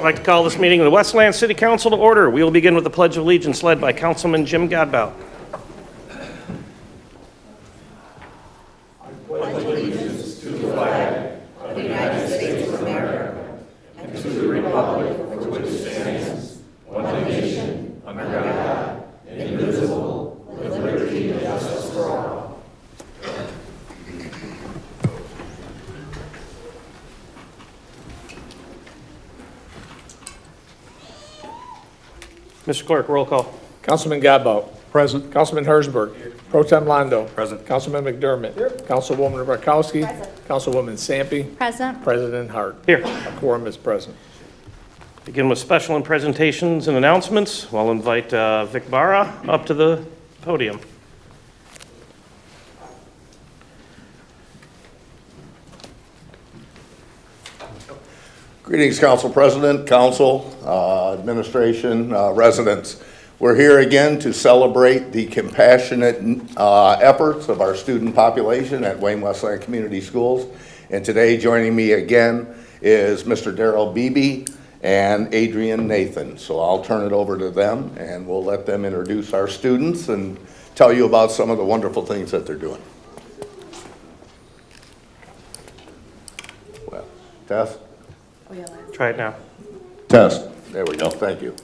I'd like to call this meeting of the Westland City Council to order. We will begin with the Pledge of Allegiance led by Councilman Jim Godbout. I pledge allegiance to the flag of the United States of America and to the republic for which it stands, one nation, under God, indivisible, with liberty and justice for all. Mr. Clerk, roll call. Councilman Godbout. Present. Councilman Hersberg. Pro Tem Londo. Present. Councilman McDermott. Councilwoman Rakowski. Councilwoman Sampe. Present. President Hart. Here. A quorum is present. Begin with special and presentations and announcements. I'll invite Vic Barra up to the podium. Greetings, Council President, Council, Administration, residents. We're here again to celebrate the compassionate efforts of our student population at Wayne Westland Community Schools. And today, joining me again is Mr. Darrell Beebe and Adrian Nathan. So I'll turn it over to them, and we'll let them introduce our students and tell you about some of the wonderful things that they're doing. Well, Tess? Try it now. Test. There we go. Thank you.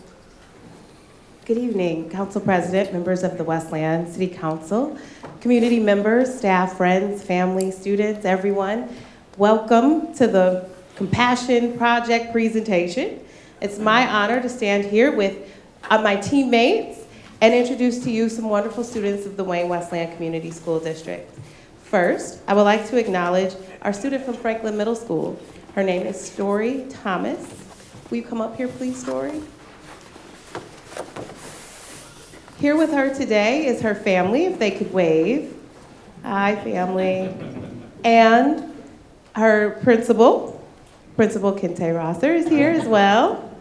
Good evening, Council President, members of the Westland City Council, community members, staff, friends, family, students, everyone. Welcome to the Compassion Project presentation. It's my honor to stand here with my teammates and introduce to you some wonderful students of the Wayne Westland Community School District. First, I would like to acknowledge our student from Franklin Middle School. Her name is Story Thomas. Will you come up here, please, Story? Here with her today is her family, if they could wave. Hi, family. And her principal, Principal Kente Rosser, is here as well.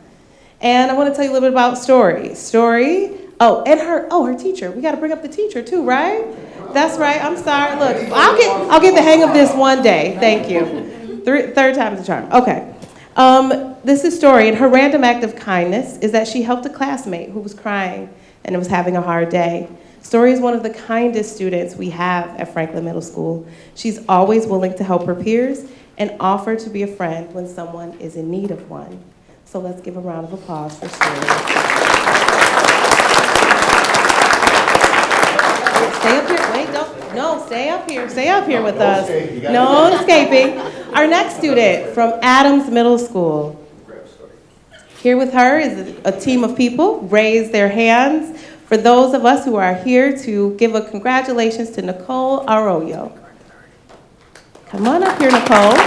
And I want to tell you a little bit about Story. Story, and her teacher. We got to bring up the teacher too, right? That's right. I'm sorry. Look, I'll get the hang of this one day. Thank you. Third time's the charm. Okay. This is Story, and her random act of kindness is that she helped a classmate who was crying and was having a hard day. Story is one of the kindest students we have at Franklin Middle School. She's always willing to help her peers and offer to be a friend when someone is in need of one. So let's give a round of applause for Story. Stay up here. Wait, no, stay up here. Stay up here with us. No escaping. Our next student from Adams Middle School. Here with her is a team of people. Raise their hands for those of us who are here to give a congratulations to Nicole Arroyo. Come on up here, Nicole.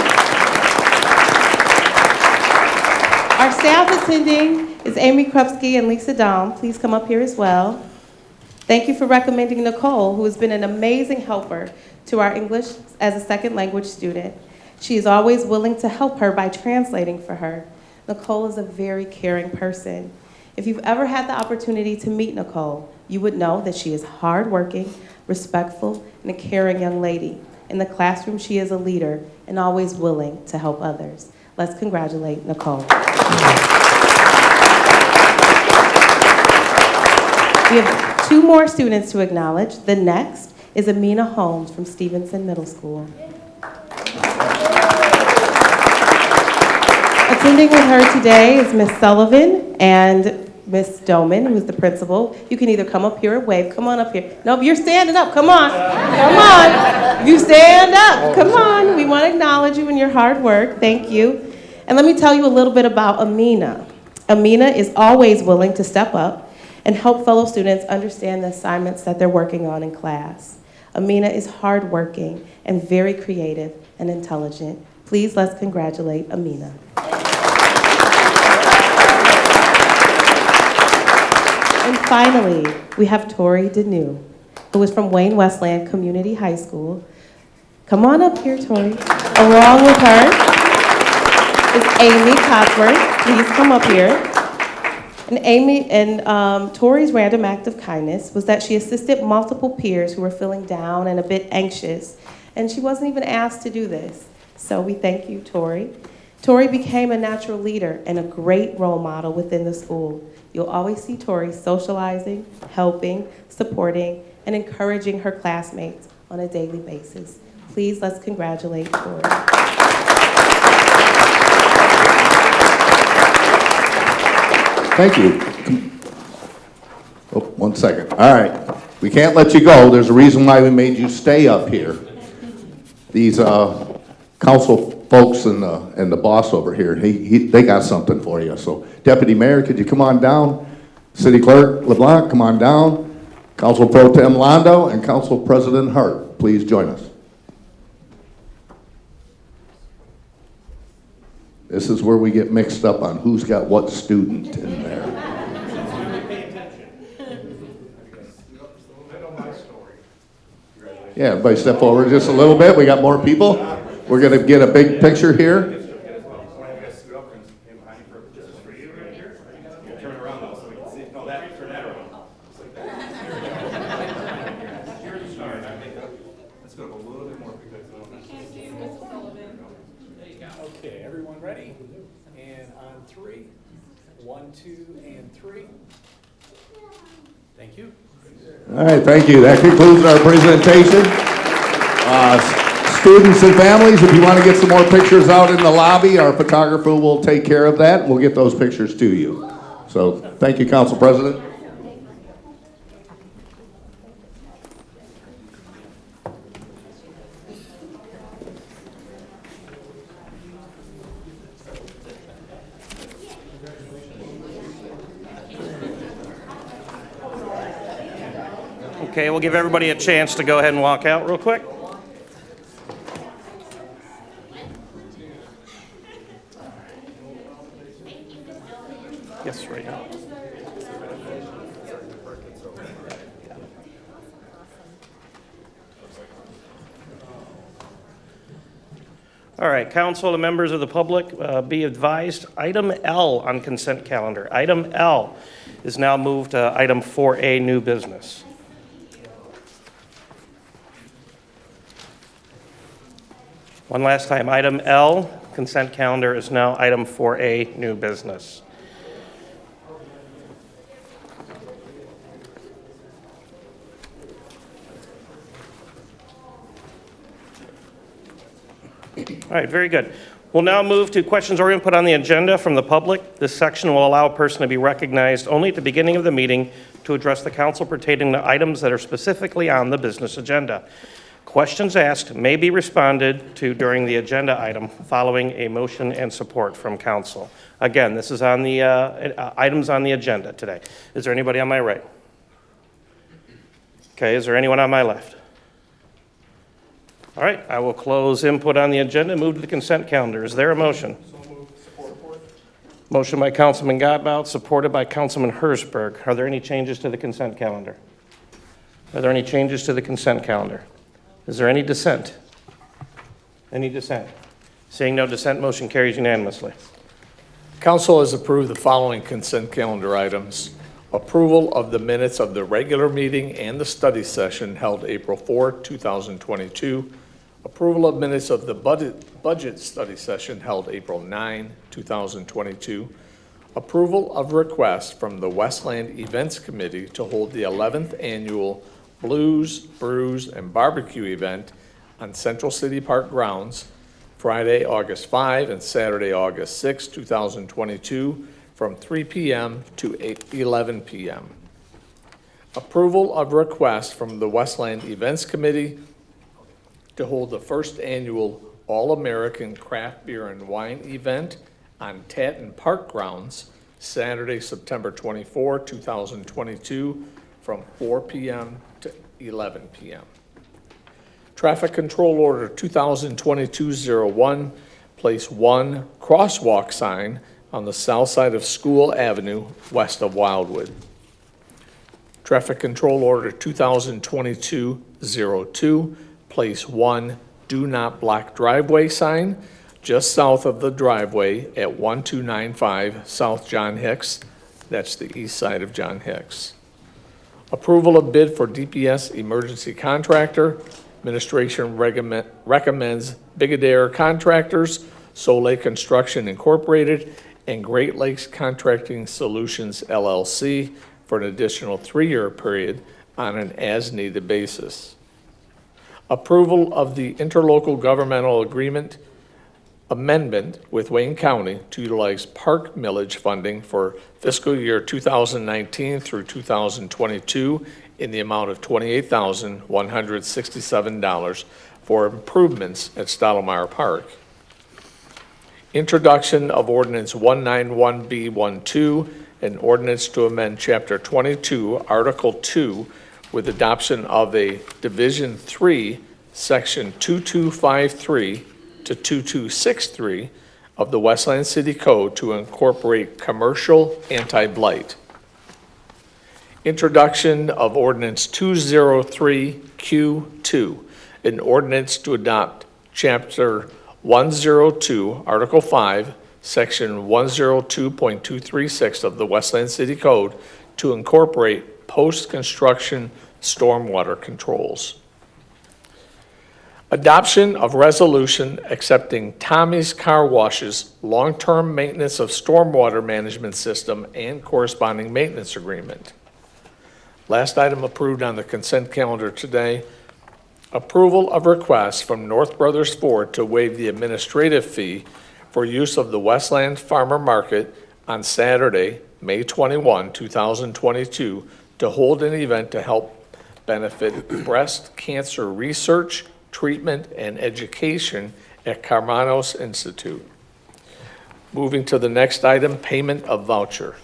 Our staff attending is Amy Krupski and Lisa Dahm. Please come up here as well. Thank you for recommending Nicole, who has been an amazing helper to our English as a second language student. She is always willing to help her by translating for her. Nicole is a very caring person. If you've ever had the opportunity to meet Nicole, you would know that she is hardworking, respectful, and a caring young lady. In the classroom, she is a leader and always willing to help others. Let's congratulate Nicole. We have 2 more students to acknowledge. The next is Amina Holmes from Stevenson Middle School. Attending with her today is Miss Sullivan and Miss Doman, who's the principal. You can either come up here or wave. Come on up here. Nope, you're standing up. Come on. Come on. You stand up. Come on. We want to acknowledge you and your hard work. Thank you. And let me tell you a little bit about Amina. Amina is always willing to step up and help fellow students understand the assignments that they're working on in class. Amina is hardworking and very creative and intelligent. Please let's congratulate Amina. And finally, we have Tori Denew, who is from Wayne Westland Community High School. Come on up here, Tori. Along with her is Amy Cotsworth. Please come up here. And Tori's random act of kindness was that she assisted multiple peers who were feeling down and a bit anxious, and she wasn't even asked to do this. So we thank you, Tori. Tori became a natural leader and a great role model within the school. You'll always see Tori socializing, helping, supporting, and encouraging her classmates on a daily basis. Please, let's congratulate Tori. Thank you. Oh, 1 second. All right. We can't let you go. There's a reason why we made you stay up here. These council folks and the boss over here, they got something for you. So, Deputy Mayor, could you come on down? City Clerk LeBlanc, come on down. Council Pro Tem Londo and Council President Hart, please join us. This is where we get mixed up on who's got what student in there. Yeah, everybody step forward just a little bit. We got more people. We're going to get a big picture here. Okay, everyone ready? And on 3. 1, 2, and 3. Thank you. All right, thank you. That concludes our presentation. Students and families, if you want to get some more pictures out in the lobby, our photographer will take care of that. We'll get those pictures to you. So, thank you, Council President. Okay, we'll give everybody a chance to go ahead and walk out real quick. Yes, right now. All right, council and members of the public, be advised, item L on consent calendar. Item L is now moved to item 4A, new business. One last time, item L, consent calendar, is now item 4A, new business. All right, very good. We'll now move to questions or input on the agenda from the public. This section will allow a person to be recognized only at the beginning of the meeting to address the council pertaining to items that are specifically on the business agenda. Questions asked may be responded to during the agenda item following a motion and support from council. Again, this is on the items on the agenda today. Is there anybody on my right? Okay, is there anyone on my left? All right, I will close input on the agenda and move to the consent calendar. Is there a motion? So moved. Support. Motion by Councilman Godbout, supported by Councilman Hersberg. Are there any changes to the consent calendar? Are there any changes to the consent calendar? Is there any dissent? Any dissent? Seeing no dissent, motion carries unanimously. Council has approved the following consent calendar items. Approval of the minutes of the regular meeting and the study session held April 4, 2022. Approval of minutes of the budget study session held April 9, 2022. Approval of request from the Westland Events Committee to hold the 11th annual Blues, Brews, and Barbecue event on Central City Park grounds, Friday, August 5 and Saturday, August 6, 2022, from 3 p.m. to 11 p.m. Approval of request from the Westland Events Committee to hold the first annual All-American Craft Beer and Wine event on Tatton Park grounds, Saturday, September 24, 2022, from 4 p.m. to 11 p.m. Traffic Control Order 2022-01, place 1 crosswalk sign on the south side of School Avenue, west of Wildwood. Traffic Control Order 2022-02, place 1 do not block driveway sign just south of the driveway at 1295 South John Hicks. That's the east side of John Hicks. Approval of bid for DPS emergency contractor. Administration recommends Big Adair Contractors Soleil Construction Incorporated, and Great Lakes Contracting Solutions LLC for an additional 3-year period on an as-needed basis. Approval of the interlocal governmental agreement amendment with Wayne County to utilize park millage funding for fiscal year 2019 through 2022 in the amount of $28,167 for improvements at Stottlemyre Park. Introduction of ordinance 191B12, an ordinance to amend Chapter 22, Article 2, with adoption of a Division 3, Section 2253 to 2263 of the Westland City Code to incorporate commercial anti-blight. Introduction of ordinance 203Q2, an ordinance to adopt Chapter 102, Article 5, Section 102.236 of the Westland City Code to incorporate post-construction stormwater controls. Adoption of resolution accepting Tommy's Car Wash's long-term maintenance of stormwater management system and corresponding maintenance agreement. Last item approved on the consent calendar today, approval of request from North Brothers Ford to waive the administrative fee for use of the Westland Farmer Market on Saturday, May 21, 2022, to hold an event to help benefit breast cancer research, treatment, and education at Carmanos Institute. Moving to the next item, payment of voucher.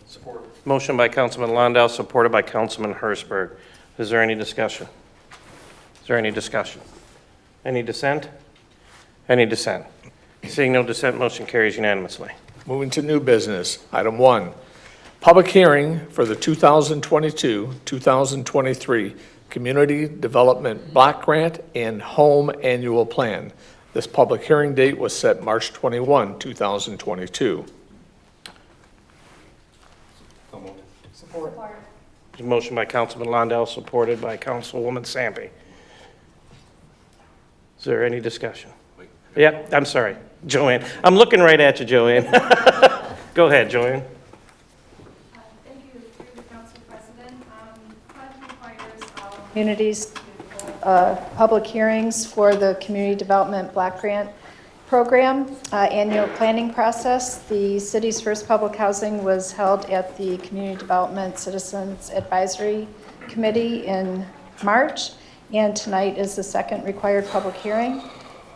Support. Motion by Councilman Landau, supported by Councilman Hertzberg. Is there any discussion? Is there any discussion? Any dissent? Any dissent? Seeing no dissent, motion carries unanimously. Moving to new business, item 1, public hearing for the 2022-2023 Community Development Block Grant and Home Annual Plan. This public hearing date was set March 21, 2022. Support. There's a motion by Councilman Landau, supported by Councilwoman Sampe. Is there any discussion? Yeah, I'm sorry, Joanne. I'm looking right at you, Joanne. Go ahead, Joanne. Thank you, through the Council President. PUD requires communities public hearings for the Community Development Block Grant Program annual planning process. The city's first public housing was held at the Community Development Citizens Advisory Committee in March, and tonight is the second required public hearing.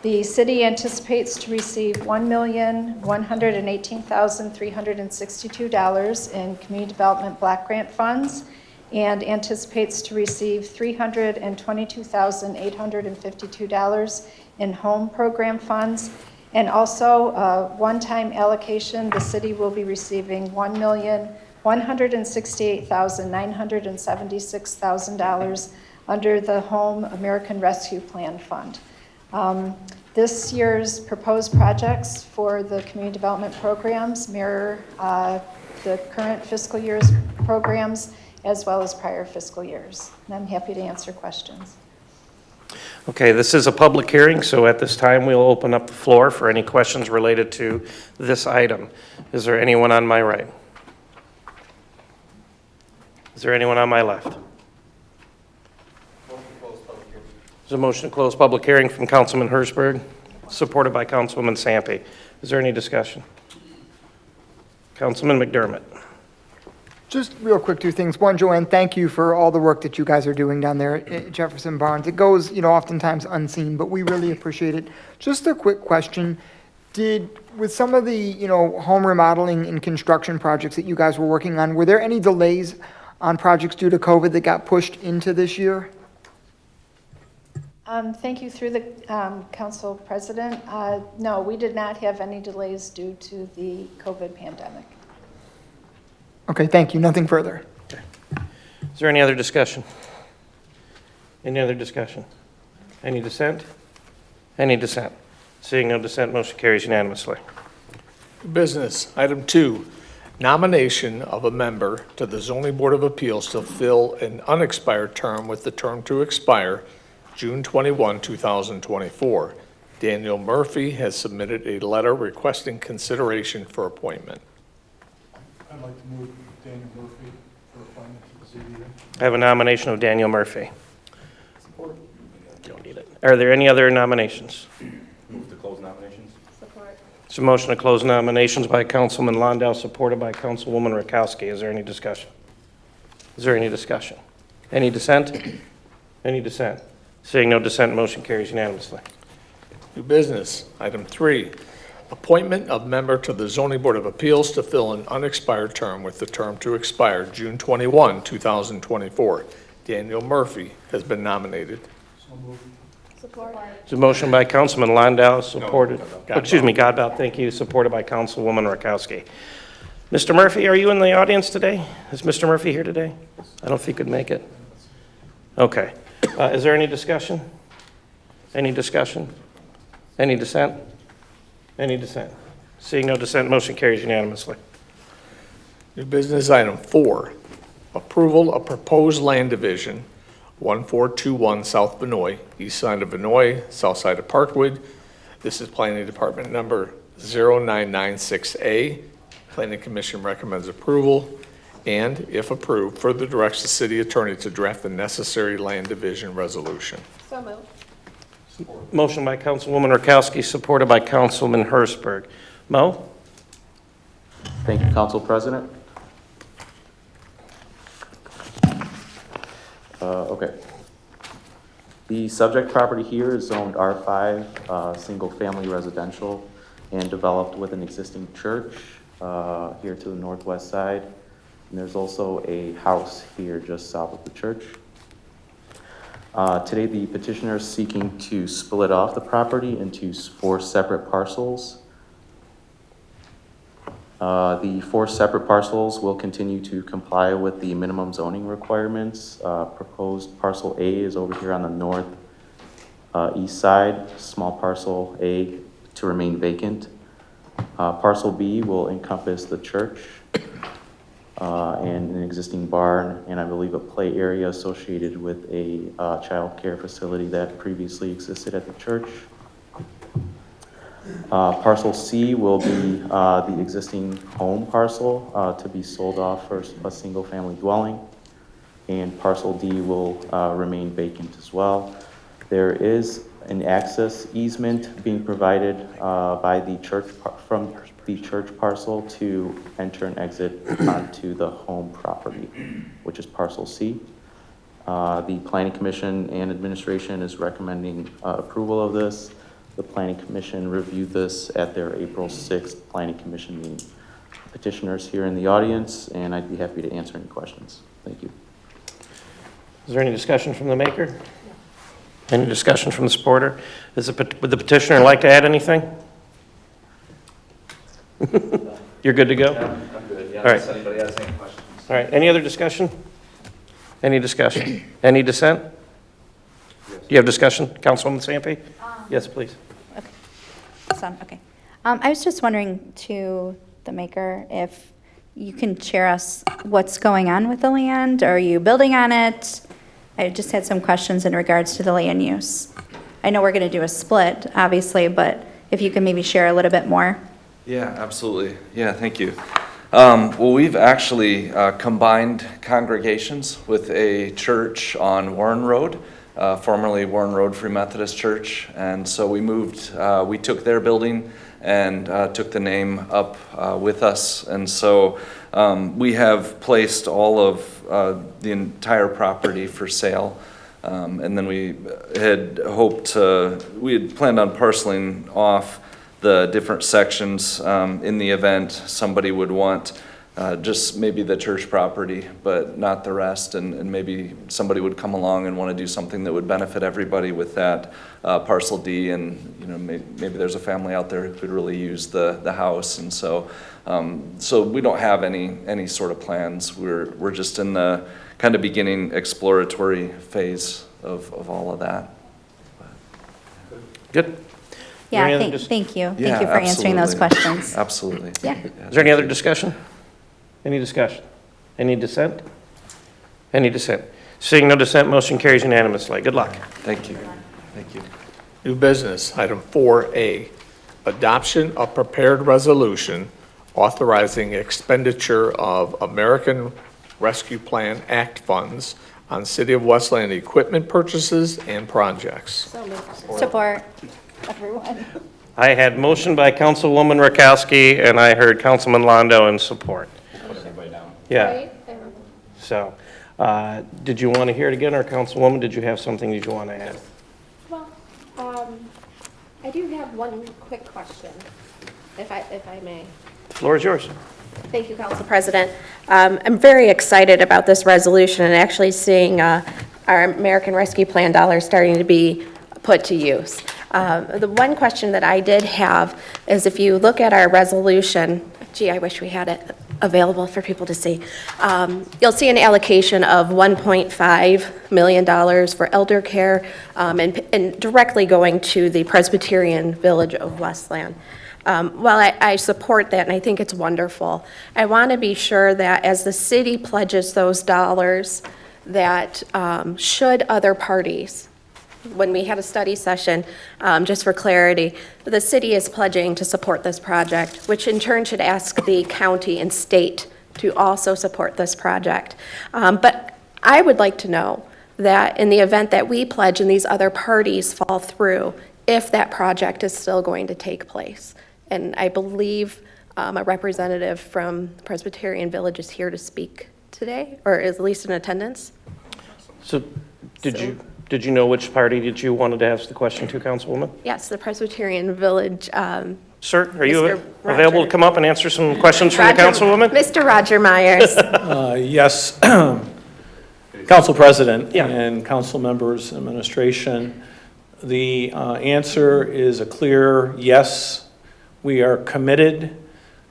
The city anticipates to receive $1,118,362 in community development block grant funds and anticipates to receive $322,852 in home program funds. And also a one-time allocation, the city will be receiving $1,168,976 under the Home American Rescue Plan Fund. This year's proposed projects for the community development programs mirror the current fiscal year's programs as well as prior fiscal years. And I'm happy to answer questions. Okay, this is a public hearing, so at this time we'll open up the floor for any questions related to this item. Is there anyone on my right? Is there anyone on my left? There's a motion to close public hearing from Councilman Hertzberg, supported by Councilwoman Sampe. Is there any discussion? Councilman McDermott. Just real quick, two things. One, Joanne, thank you for all the work that you guys are doing down there at Jefferson Barnes. It goes, oftentimes unseen, but we really appreciate it. Just a quick question. With some of the, home remodeling and construction projects that you guys were working on, were there any delays on projects due to COVID that got pushed into this year? Thank you, through the Council President. No, we did not have any delays due to the COVID pandemic. Okay, thank you. Nothing further. Okay. Is there any other discussion? Any other discussion? Any dissent? Any dissent? Seeing no dissent, motion carries unanimously. Business, item 2, nomination of a member to the Zoning Board of Appeals to fill an unexpired term with the term to expire June 21, 2024. Daniel Murphy has submitted a letter requesting consideration for appointment. I'd like to move Daniel Murphy for appointment to the ZBA. I have a nomination of Daniel Murphy. Don't need it. Are there any other nominations? Move to close nominations. Support. It's a motion to close nominations by Councilman Landau, supported by Councilwoman Rakowski. Is there any discussion? Is there any discussion? Any dissent? Any dissent? Seeing no dissent, motion carries unanimously. New business, item 3, appointment of member to the Zoning Board of Appeals to fill an unexpired term with the term to expire June 21, 2024. Daniel Murphy has been nominated. So moved. Support. It's a motion by Councilman Landau, supported, Godbout. excuse me, Godbout, thank you, supported by Councilwoman Rakowski. Mr. Murphy, are you in the audience today? Is Mr. Murphy here today? I don't know if he could make it. Okay. Is there any discussion? Any discussion? Any dissent? Any dissent? Seeing no dissent, motion carries unanimously. New business, item 4, approval of proposed land division, 1421 South Benoit, east side of Benoit, south side of Parkwood. This is Planning Department number 0996A. Planning Commission recommends approval, and if approved, further directs the city attorney to draft the necessary land division resolution. So moved. Motion by Councilwoman Rakowski, supported by Councilman Hertzberg. Mo? Thank you, Council President. Okay. The subject property here is zoned R5, single-family residential, and developed with an existing church here to the northwest side. And there's also a house here just south of the church. Today, the petitioner is seeking to split off the property into 4 separate parcels. The 4 separate parcels will continue to comply with the minimum zoning requirements. Proposed parcel A is over here on the north east side, small parcel A to remain vacant. Parcel B will encompass the church and an existing barn, and I believe a play area associated with a child care facility that previously existed at the church. Parcel C will be the existing home parcel to be sold off for a single-family dwelling, and parcel D will remain vacant as well. There is an access easement being provided by the church from the church parcel to enter and exit onto the home property, which is parcel C. The Planning Commission and Administration is recommending approval of this. The Planning Commission reviewed this at their April 6th Planning Commission meeting. Petitioners here in the audience, and I'd be happy to answer any questions. Thank you. Is there any discussion from the maker? Any discussion from the supporter? Would the petitioner like to add anything? You're good to go? I'm good, yeah, All right. unless anybody has any questions. All right, any other discussion? Any discussion? Any dissent? Do you have discussion, Councilwoman Sampe? Yes, please. Okay. Okay. I was just wondering to the maker if you can share us what's going on with the land. Are you building on it? I just had some questions in regards to the land use. I know we're going to do a split, obviously, but if you can maybe share a little bit more. Yeah, absolutely. Yeah, thank you. Well, we've actually combined congregations with a church on Warren Road, formerly Warren Road Free Methodist Church. And so we moved, we took their building and took the name up with us. And so we have placed all of the entire property for sale. And then we had we had planned on parceling off the different sections in the event somebody would want just maybe the church property, but not the rest, and maybe somebody would come along and want to do something that would benefit everybody with that parcel D, and maybe there's a family out there who could really use the house, and so we don't have any sort of plans. We're just in the kind of beginning exploratory phase of all of that. Good. Yeah, Any other thank you. Yeah, Thank you for answering those absolutely. questions. Absolutely. Yeah. Is there any other discussion? Any discussion? Any dissent? Any dissent? Seeing no dissent, motion carries unanimously. Good luck. Thank you. Thank you. New business, item 4A, adoption of prepared resolution authorizing expenditure of American Rescue Plan Act funds on City of Westland equipment purchases and projects. Support, everyone. I had motion by Councilwoman Rakowski, and I heard Councilman Londo in support. Yeah. So, did you want to hear it again, or Councilwoman, did you have something that you want to add? Well, I do have one quick question, if I may. The floor is yours. Thank you, Council President. I'm very excited about this resolution and actually seeing our American Rescue Plan dollars starting to be put to use. The one question that I did have is if you look at our resolution, gee, I wish we had it available for people to see. You'll see an allocation of $1.5 million for elder care and directly going to the Presbyterian Village of Westland. While I support that and I think it's wonderful, I want to be sure that as the city pledges those dollars, that should other parties, when we had a study session, just for clarity, the city is pledging to support this project, which in turn should ask the county and state to also support this project. But I would like to know that in the event that we pledge and these other parties fall through, if that project is still going to take place. And I believe a representative from Presbyterian Village is here to speak today, or is at least in attendance. So, did you know which party did you wanted to ask the question to, Councilwoman? Yes, the Presbyterian Village. Sir, are you Mr. available Roger. to come up and answer some questions from the Councilwoman? Mr. Roger Myers. Yes, Council President Yeah. and council members, administration, the answer is a clear yes. We are committed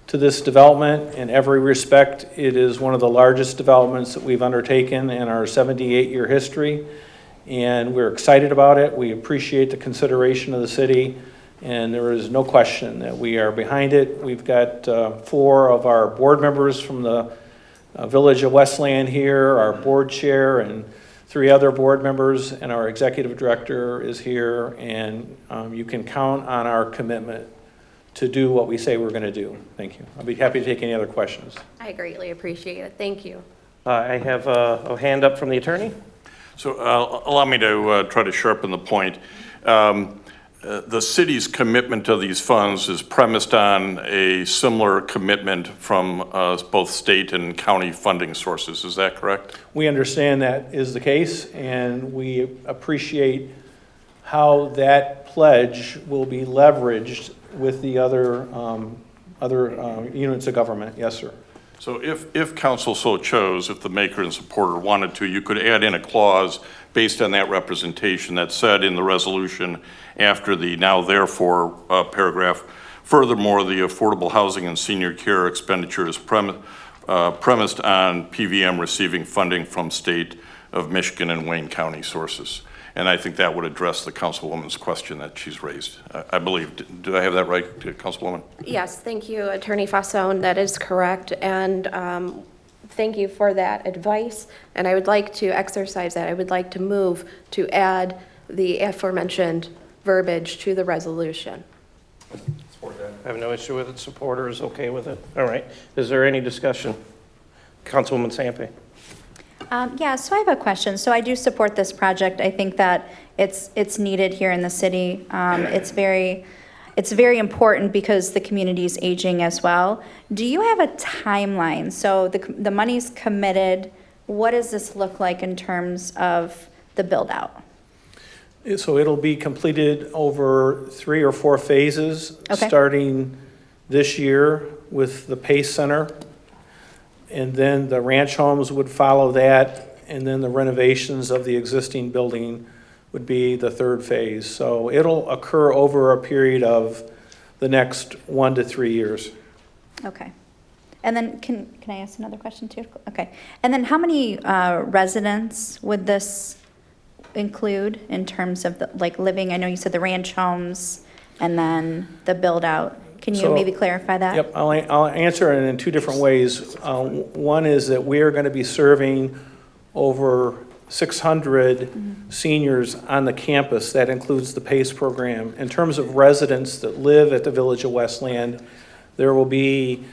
to this development in every respect. It is one of the largest developments that we've undertaken in our 78-year history, and we're excited about it. We appreciate the consideration of the city, and there is no question that we are behind it. We've got 4 of our board members from the Village of Westland here, our board chair, and 3 other board members, and our executive director is here, and you can count on our commitment to do what we say we're going to do. Thank you. I'll be happy to take any other questions. I greatly appreciate it. Thank you. I have a hand up from the attorney. So allow me to try to sharpen the point. The city's commitment to these funds is premised on a similar commitment from both state and county funding sources. Is that correct? We understand that is the case, and we appreciate how that pledge will be leveraged with the other units of government. Yes, sir. So if council so chose, if the maker and supporter wanted to, you could add in a clause based on that representation that said in the resolution after the now therefore paragraph, furthermore, the affordable housing and senior care expenditure is premised on PVM receiving funding from state of Michigan and Wayne County sources. And I think that would address the councilwoman's question that she's raised. I believe. Did I have that right, Councilwoman? Yes, thank you, Attorney Fasson. That is correct. And thank you for that advice. And I would like to exercise that. I would like to move to add the aforementioned verbiage to the resolution. I have no issue with it. Supporter is okay with it. All right. Is there any discussion? Councilwoman Sampe. Yeah, so I have a question. So I do support this project. I think that it's needed here in the city. It's very important because the community is aging as well. Do you have a timeline? So the money's committed. What does this look like in terms of the build out? So it'll be completed over 3 or 4 phases, Okay. starting this year with the Pace Center. And then the ranch homes would follow that, and then the renovations of the existing building would be the 3rd phase. So it'll occur over a period of the next 1 to 3 years. Okay. And then can I ask another question too? Okay. And then how many residents would this include in terms of living? I know you said the ranch homes and then the build out. Can you maybe clarify that? Yep, I'll answer it in 2 different ways. One is that we are going to be serving over 600 seniors on the campus. That includes the PACE program. In terms of residents that live at the Village of Westland, there will be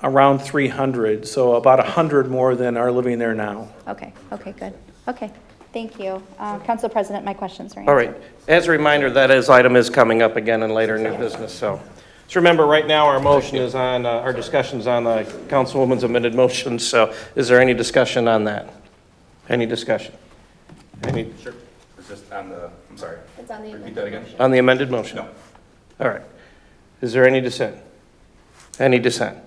around 300, so about 100 more than are living there now. Okay, okay, good. Okay, thank you. Council President, my questions are answered. All right. As a reminder, that item is coming up again in later new business, so. So remember, right now, our motion is on, our discussion's on the Councilwoman's amended motion, so is there any discussion on that? Any discussion? Any? Sure. It's just on the, I'm sorry. It's on the Repeat that again? On the amended motion? No. All right. Is there any dissent? Any dissent?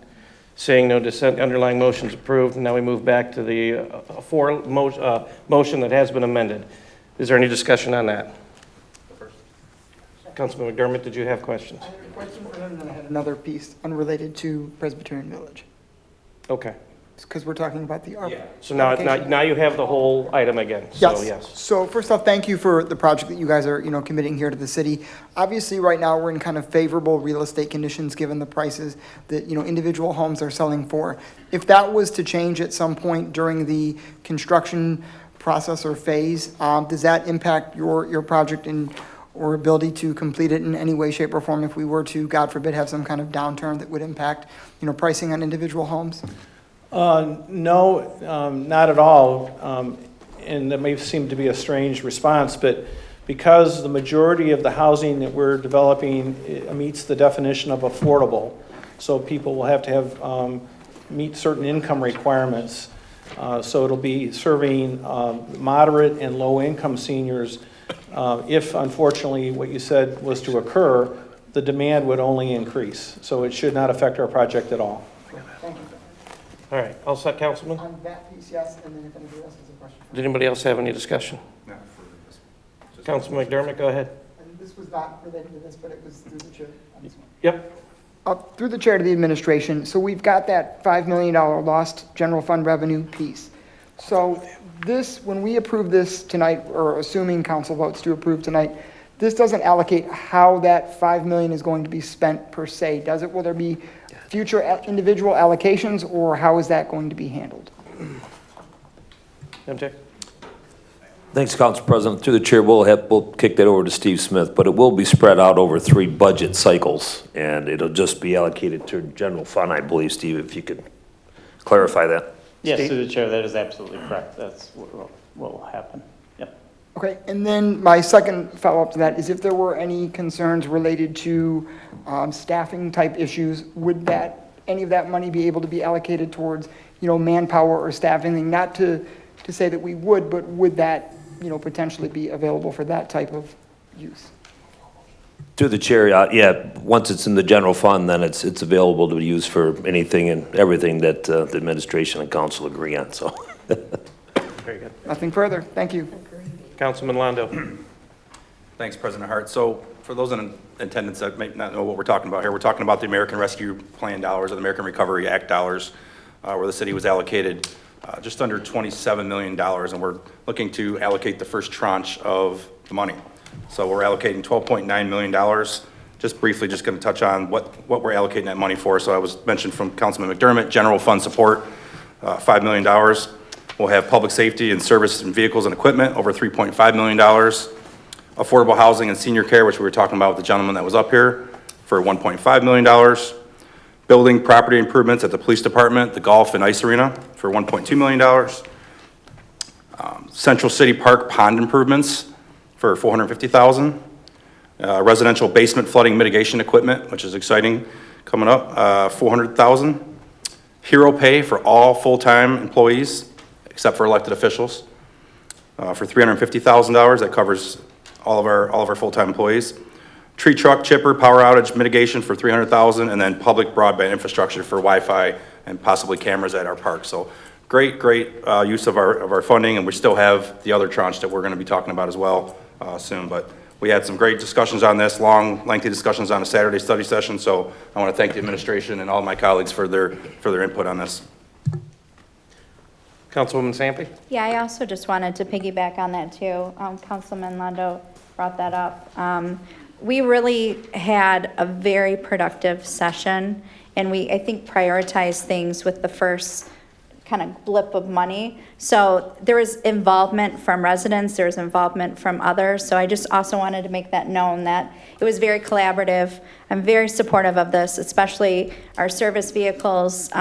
Seeing no dissent, underlying motion's approved. Now we move back to the motion that has been amended. Is there any discussion on that? Councilman McDermott, did you have questions? I had a question for him, and then I had another piece unrelated to Presbyterian Village, Okay. because we're talking about the ARPA. So now you have the whole item again, so Yes. yes. So first off, thank you for the project that you guys are, committing here to the city. Obviously, right now, we're in kind of favorable real estate conditions, given the prices that, individual homes are selling for. If that was to change at some point during the construction process or phase, does that impact your project or ability to complete it in any way, shape, or form if we were to, God forbid, have some kind of downturn that would impact, pricing on individual homes? No, not at all. And that may seem to be a strange response, but because the majority of the housing that we're developing meets the definition of affordable, so people will have to meet certain income requirements. So it'll be serving moderate and low-income seniors. If unfortunately what you said was to occur, the demand would only increase. So it should not affect our project at all. Thank you. All right, all set, Councilman? On that piece, yes, and then if anybody else has a question. Did anybody else have any discussion? Not for this. Just- Councilman McDermott, go ahead. And this was not related to this, but it was through the chair on this one. Yep. Through the chair to the administration, so we've got that $5 million lost general fund revenue piece. So this, when we approve this tonight, or assuming council votes to approve tonight, this doesn't allocate how that $5 million is going to be spent per se, does it? Will there be future individual allocations, or how is that going to be handled? MJ? Thanks, Council President. Through the chair, we'll kick that over to Steve Smith, but it will be spread out over 3 budget cycles, and it'll just be allocated to general fund, I believe, Steve, if you could clarify that. Yes, through the chair, that is absolutely correct. That's what will happen. Yep. Okay, and then my second follow-up to that is if there were any concerns related to staffing type issues, would any of that money be able to be allocated towards, manpower or staffing? Not to say that we would, but would that, potentially be available for that type of use? Through the chair, yeah, once it's in the general fund, then it's available to use for anything and everything that the administration and council agree on, so. Very good. Nothing further, thank you. Councilman Londo. Thanks, President Hart. So for those in attendance that may not know what we're talking about here, we're talking about the American Rescue Plan dollars or the American Recovery Act dollars, where the city was allocated just under $27 million, and we're looking to allocate the first tranche of the money. So we're allocating $12.9 million. Just briefly, just going to touch on what we're allocating that money for. So I was mentioned from Councilman McDermott, general fund support, $5 million. We'll have public safety and service and vehicles and equipment, over $3.5 million. Affordable housing and senior care, which we were talking about with the gentleman that was up here, for $1.5 million. Building property improvements at the police department, the golf and ice arena, for $1.2 million. Central City Park pond improvements for $450,000. Residential basement flooding mitigation equipment, which is exciting, coming up, $400,000. Hero pay for all full-time employees, except for elected officials, for $350,000. That covers all of our full-time employees. Tree truck chipper power outage mitigation for $300,000, and then public broadband infrastructure for Wi-Fi and possibly cameras at our park. So great use of our funding, and we still have the other tranche that we're going to be talking about as well soon. But we had some great discussions on this, long, lengthy discussions on a Saturday study session. So I want to thank the administration and all my colleagues for their input on this. Councilwoman Sampe? Yeah, I also just wanted to piggyback on that too. Councilman Londo brought that up. We really had a very productive session, and I think, prioritized things with the first kind of blip of money. So there was involvement from residents, there was involvement from others. So I just also wanted to make that known that it was very collaborative. I'm very supportive of this, especially our service vehicles,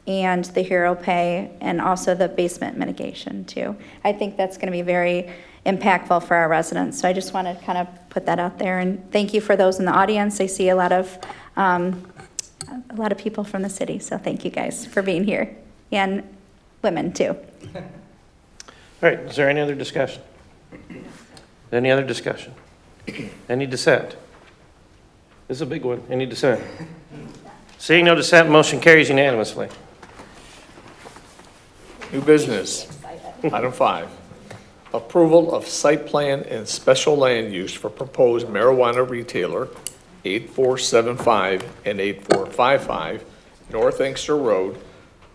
and the hero pay, and also the basement mitigation too. I think that's going to be very impactful for our residents. So I just wanted to kind of put that out there, and thank you for those in the audience. I see a lot of people from the city, so thank you guys for being here, and women too. All right, is there any other discussion? Any other discussion? Any dissent? This is a big one. Any dissent? Seeing no dissent, motion carries unanimously. New business. Item 5, approval of site plan and special land use for proposed marijuana retailer 8475 and 8455 North Inkster Road,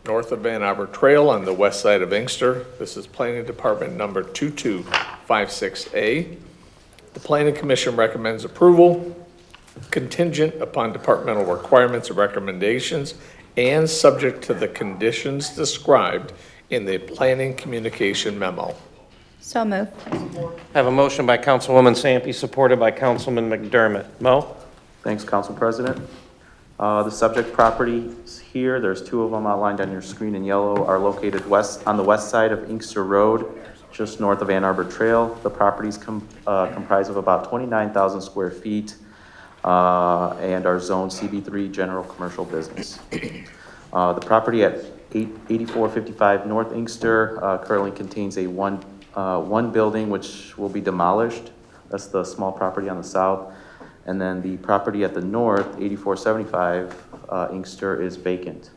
north of Ann Arbor Trail on the west side of Inkster. This is Planning Department number 2256A. The Planning Commission recommends approval contingent upon departmental requirements and recommendations and subject to the conditions described in the planning communication memo. So moved. I have a motion by Councilwoman Sampe, supported by Councilman McDermott. Mo? Thanks, Council President. The subject properties here, there's 2 of them outlined on your screen in yellow, are located on the west side of Inkster Road, just north of Ann Arbor Trail. The properties comprise of about 29,000 square feet and are zoned CB3 general commercial business. The property at 8455 North Inkster currently contains a one building which will be demolished. That's the small property on the south. And then the property at the north, 8475 Inkster, is vacant.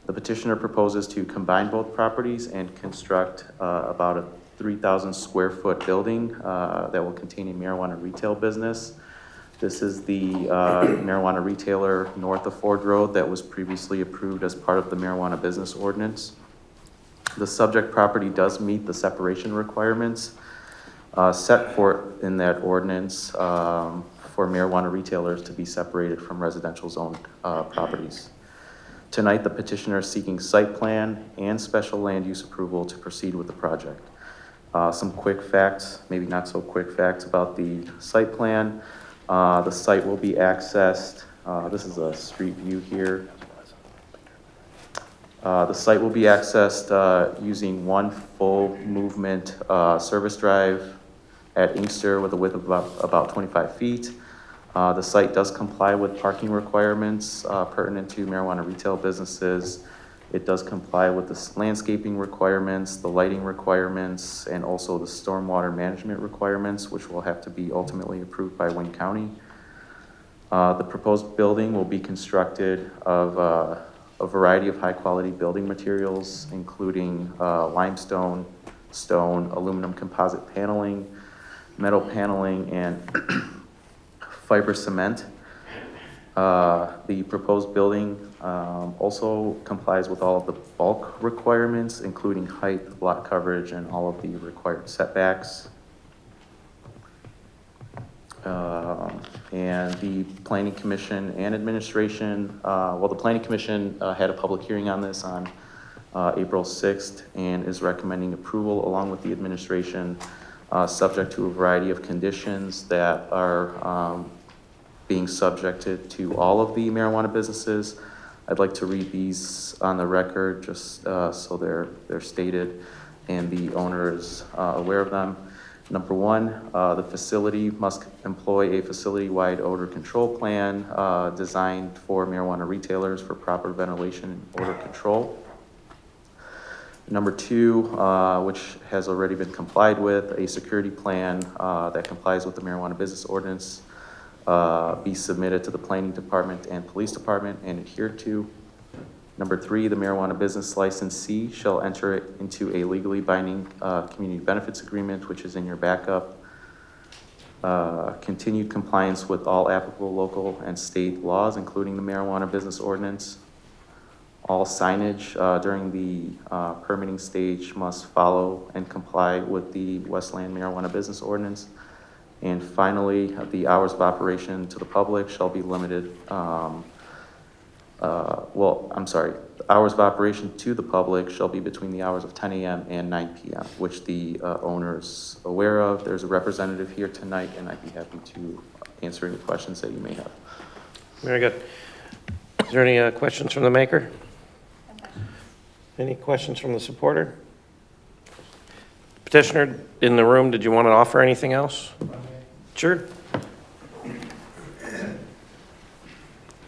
The petitioner proposes to combine both properties and construct about a 3,000 square foot building that will contain a marijuana retail business. This is the marijuana retailer north of Ford Road that was previously approved as part of the marijuana business ordinance. The subject property does meet the separation requirements set forth in that ordinance for marijuana retailers to be separated from residential zoned properties. Tonight, the petitioner is seeking site plan and special land use approval to proceed with the project. Some quick facts, maybe not so quick facts about the site plan. The site will be accessed, this is a street view here. The site will be accessed using one full movement service drive at Inkster with a width of about 25 feet. The site does comply with parking requirements pertinent to marijuana retail businesses. It does comply with the landscaping requirements, the lighting requirements, and also the stormwater management requirements, which will have to be ultimately approved by Wayne County. The proposed building will be constructed of a variety of high-quality building materials, including limestone, stone, aluminum composite paneling, metal paneling, and fiber cement. The proposed building also complies with all of the bulk requirements, including height, lot coverage, and all of the required setbacks. And the Planning Commission and Administration, well, the Planning Commission had a public hearing on this on April 6th and is recommending approval along with the administration, subject to a variety of conditions that are being subjected to all of the marijuana businesses. I'd like to read these on the record just so they're stated and the owner is aware of them. Number 1, the facility must employ a facility-wide odor control plan designed for marijuana retailers for proper ventilation and odor control. Number 2, which has already been complied with, a security plan that complies with the marijuana business ordinance be submitted to the planning department and police department and adhered to. Number 3, the marijuana business licensee shall enter into a legally binding community benefits agreement, which is in your backup. Continued compliance with all applicable local and state laws, including the marijuana business ordinance. All signage during the permitting stage must follow and comply with the Westland marijuana business ordinance. And finally, the hours of operation to the public shall be limited I'm sorry, the hours of operation to the public shall be between the hours of 10 a.m. and 9 p.m., which the owner's aware of. There's a representative here tonight, and I'd be happy to answer any questions that you may have. Very good. Is there any questions from the maker? Any questions from the supporter? Petitioner in the room, did you want to offer anything else? Sure.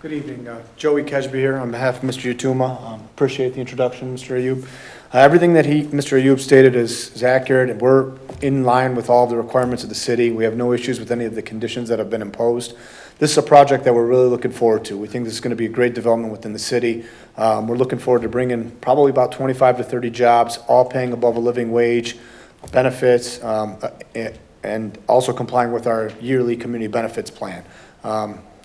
Good evening. Joey Kesby here on behalf of Mr. Yatuma. Appreciate the introduction, Mr. Ayub. Everything that Mr. Ayub stated is accurate, and we're in line with all the requirements of the city. We have no issues with any of the conditions that have been imposed. This is a project that we're really looking forward to. We think this is going to be a great development within the city. We're looking forward to bringing probably about 25 to 30 jobs, all paying above a living wage, benefits, and also complying with our yearly community benefits plan.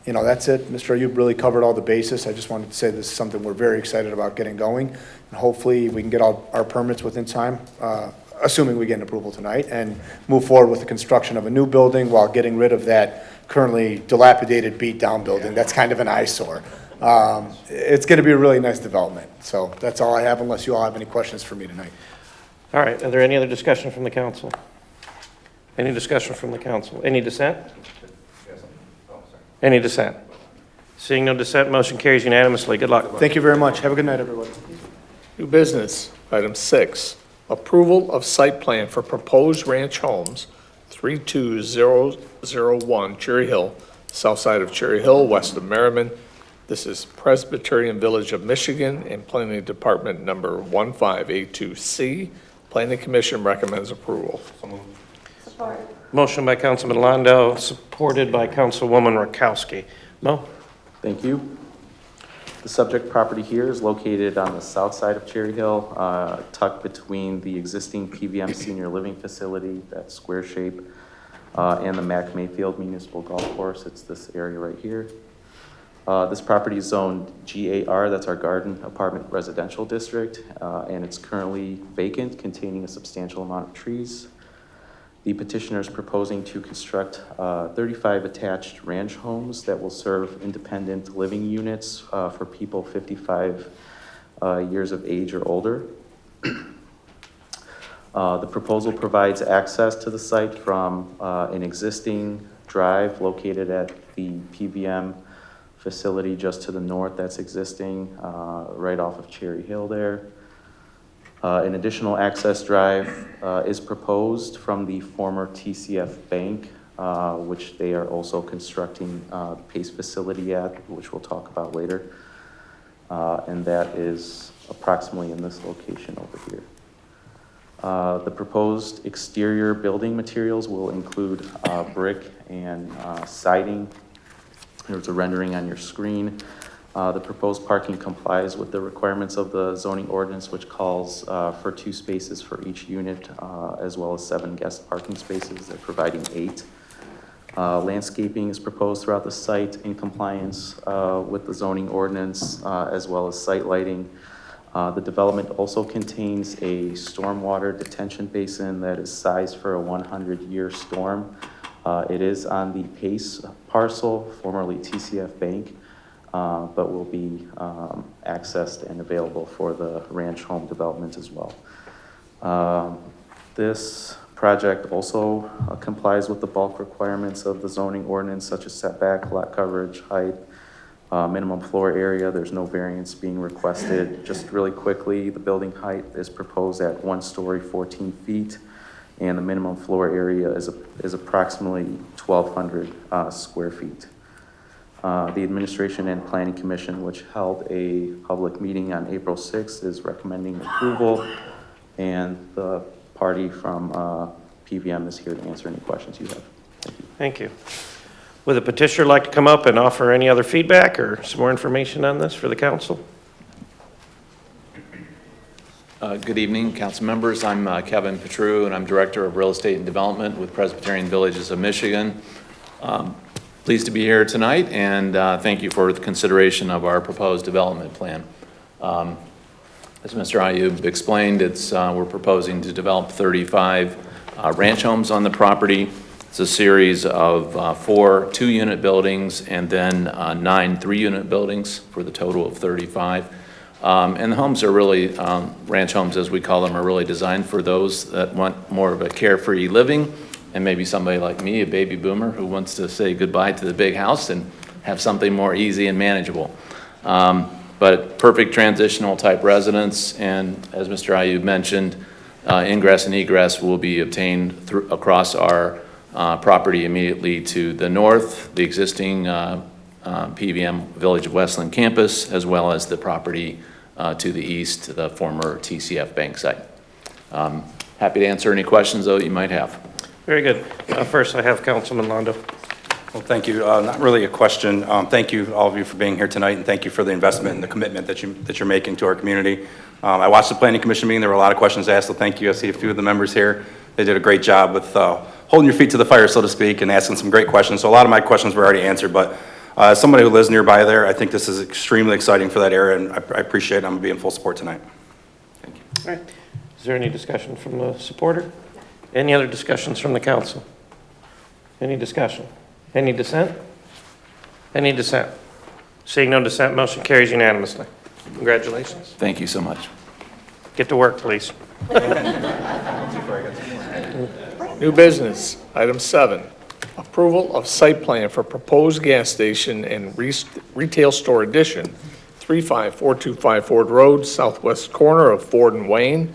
That's it. Mr. Ayub really covered all the bases. I just wanted to say this is something we're very excited about getting going. And hopefully we can get all our permits within time, assuming we get an approval tonight, and move forward with the construction of a new building while getting rid of that currently dilapidated, beat-down building. That's kind of an eyesore. It's going to be a really nice development. So that's all I have, unless you all have any questions for me tonight. All right. Are there any other discussion from the council? Any discussion from the council? Any dissent? Any dissent? Seeing no dissent, motion carries unanimously. Good luck. Thank you very much. Have a good night, everybody. New business, item 6, approval of site plan for proposed ranch homes, 32001 Cherry Hill, south side of Cherry Hill, west of Merriman. This is Presbyterian Village of Michigan and Planning Department number 1582C. Planning Commission recommends approval. Support. Motion by Councilman Londo, supported by Councilwoman Rakowski. Mo? Thank you. The subject property here is located on the south side of Cherry Hill, tucked between the existing PVM Senior Living Facility, that square shape, and the Mac Mayfield Municipal Golf Course. It's this area right here. This property is zoned GAR, that's our Garden Apartment Residential District, and it's currently vacant, containing a substantial amount of trees. The petitioner is proposing to construct 35 attached ranch homes that will serve independent living units for people 55 years of age or older. The proposal provides access to the site from an existing drive located at the PVM facility just to the north that's existing, right off of Cherry Hill there. An additional access drive is proposed from the former TCF Bank, which they are also constructing the PACE facility at, which we'll talk about later. And that is approximately in this location over here. The proposed exterior building materials will include brick and siding. There's a rendering on your screen. The proposed parking complies with the requirements of the zoning ordinance, which calls for 2 spaces for each unit, as well as 7 guest parking spaces. They're providing 8. Landscaping is proposed throughout the site in compliance with the zoning ordinance, as well as site lighting. The development also contains a stormwater detention basin that is sized for a 100-year storm. It is on the PACE parcel, formerly TCF Bank, but will be accessed and available for the ranch home development as well. This project also complies with the bulk requirements of the zoning ordinance, such as setback, lot coverage, height, minimum floor area. There's no variance being requested. Just really quickly, the building height is proposed at 1 story, 14 feet, and the minimum floor area is approximately 1,200 square feet. The Administration and Planning Commission, which held a public meeting on April 6th, is recommending approval, and the party from PVM is here to answer any questions you have. Thank you. Would the petitioner like to come up and offer any other feedback or some more information on this for the council? Good evening, council members. I'm Kevin Petru, and I'm Director of Real Estate and Development with Presbyterian Villages of Michigan. Pleased to be here tonight, and thank you for the consideration of our proposed development plan. As Mr. Ayub explained, we're proposing to develop 35 ranch homes on the property. It's a series of 4 2-unit buildings and then 9 3-unit buildings for the total of 35. And the homes are really, ranch homes as we call them, are really designed for those that want more of a carefree living, and maybe somebody like me, a baby boomer, who wants to say goodbye to the big house and have something more easy and manageable. But perfect transitional type residence, and as Mr. Ayub mentioned, ingress and egress will be obtained across our property immediately to the north, the existing PVM Village of Westland campus, as well as the property to the east, the former TCF bank site. Happy to answer any questions, though, you might have. Very good. First, I have Councilman Londo. Well, thank you. Not really a question. Thank you, all of you, for being here tonight, and thank you for the investment and the commitment that you're making to our community. I watched the Planning Commission meeting. There were a lot of questions asked, so thank you. I see a few of the members here. They did a great job with holding your feet to the fire, so to speak, and asking some great questions. So a lot of my questions were already answered, but as somebody who lives nearby there, I think this is extremely exciting for that area, and I appreciate it. I'm going to be in full support tonight. Thank you. All right. Is there any discussion from the supporter? Any other discussions from the council? Any discussion? Any dissent? Any dissent? Seeing no dissent, motion carries unanimously. Congratulations. Thank you so much. Get to work, please. New business, item 7, approval of site plan for proposed gas station and retail store addition, 354255 Ford Road, southwest corner of Ford and Wayne.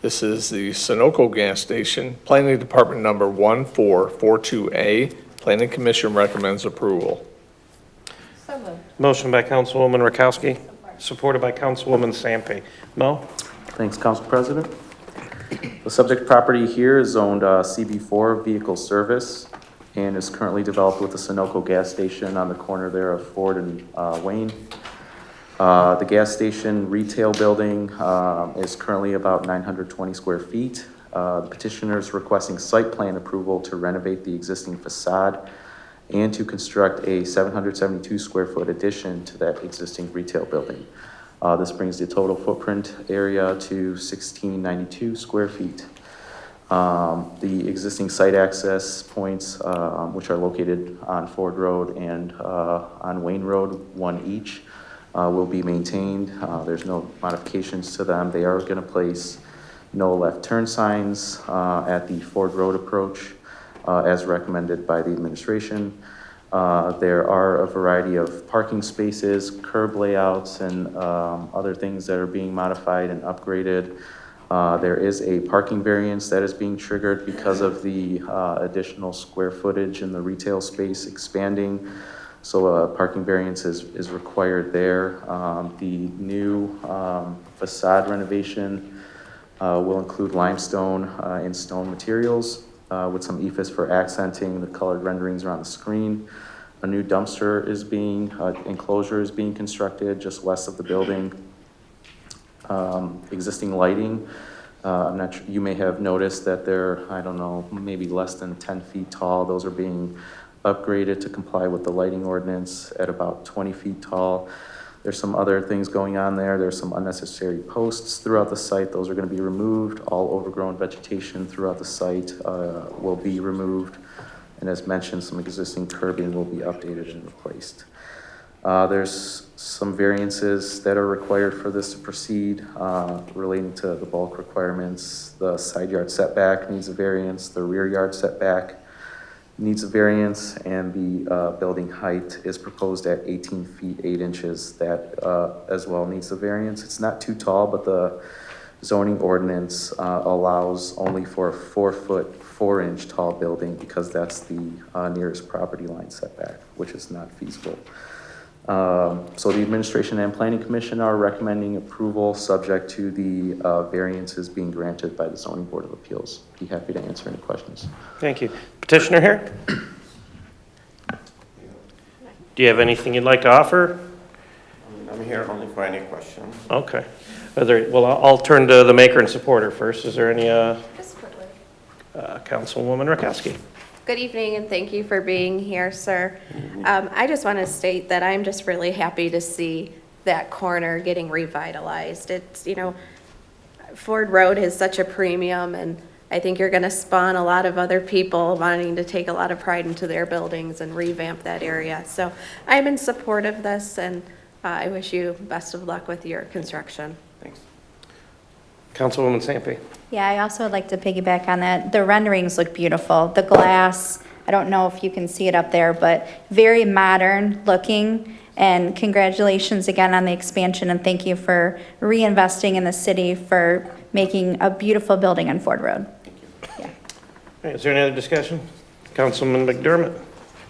This is the Sunoco gas station, Planning Department number 1442A. Planning Commission recommends approval. So moved. Motion by Councilwoman Rakowski, supported by Councilwoman Sampe. Mo? Thanks, Council President. The subject property here is zoned CB4 Vehicle Service and is currently developed with the Sunoco gas station on the corner there of Ford and Wayne. The gas station retail building is currently about 920 square feet. The petitioner is requesting site plan approval to renovate the existing facade and to construct a 772 square foot addition to that existing retail building. This brings the total footprint area to 1692 square feet. The existing site access points, which are located on Ford Road and on Wayne Road, one each, will be maintained. There's no modifications to them. They are going to place no left turn signs at the Ford Road approach, as recommended by the administration. There are a variety of parking spaces, curb layouts, and other things that are being modified and upgraded. There is a parking variance that is being triggered because of the additional square footage in the retail space expanding. So a parking variance is required there. The new facade renovation will include limestone and stone materials with some EFS for accenting the colored renderings around the screen. A new dumpster is enclosure is being constructed just west of the building. Existing lighting, I'm not sure, you may have noticed that they're, I don't know, maybe less than 10 feet tall. Those are being upgraded to comply with the lighting ordinance at about 20 feet tall. There's some other things going on there. There's some unnecessary posts throughout the site. Those are going to be removed. All overgrown vegetation throughout the site will be removed. And as mentioned, some existing curbing will be updated and replaced. There's some variances that are required for this to proceed relating to the bulk requirements. The side yard setback needs a variance. The rear yard setback needs a variance, and the building height is proposed at 18 feet 8 inches. That as well needs a variance. It's not too tall, but the zoning ordinance allows only for a 4 foot 4 inch tall building because that's the nearest property line setback, which is not feasible. So the administration and planning commission are recommending approval subject to the variances being granted by the zoning board of appeals. Be happy to answer any questions. Thank you. Petitioner here? Do you have anything you'd like to offer? I'm here only for any questions. Okay. Well, I'll turn to the maker and supporter first. Is there any, Just quickly. Councilwoman Rakowski? Good evening, and thank you for being here, sir. I just want to state that I'm just really happy to see that corner getting revitalized. It's, Ford Road is such a premium, and I think you're going to spawn a lot of other people wanting to take a lot of pride into their buildings and revamp that area. So I'm in support of this, and I wish you best of luck with your construction. Thanks. Councilwoman Sampe. Yeah, I also would like to piggyback on that. The renderings look beautiful. The glass, I don't know if you can see it up there, but very modern looking. And congratulations again on the expansion, and thank you for reinvesting in the city for making a beautiful building on Ford Road. All right, is there any other discussion? Councilman McDermott.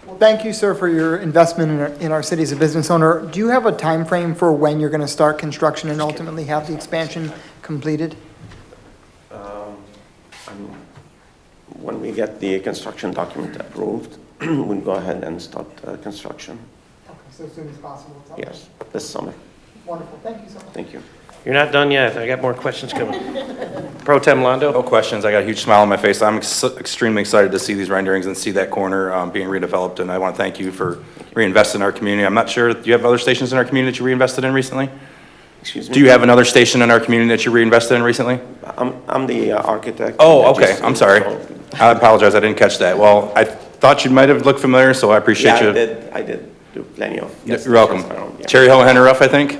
Well, thank you, sir, for your investment in our city as a business owner. Do you have a time frame for when you're going to start construction and ultimately have the expansion completed? When we get the construction document approved, we'll go ahead and start construction. Okay, so as soon as possible? Yes, this summer. Wonderful, thank you so much. Thank you. You're not done yet. I got more questions coming. Pro Tem Londo. No questions. I got a huge smile on my face. I'm extremely excited to see these renderings and see that corner being redeveloped, and I want to thank you for reinvesting in our community. I'm not sure, do you have other stations in our community that you reinvested in recently? Excuse me? Do you have another station in our community that you reinvested in recently? I'm the architect. Oh, okay. I'm sorry. I apologize. I didn't catch that. Well, I thought you might have looked familiar, so I appreciate you. I did do plenty of. You're welcome. Around, yeah. Cherry Hill and Henry Ruff, I think.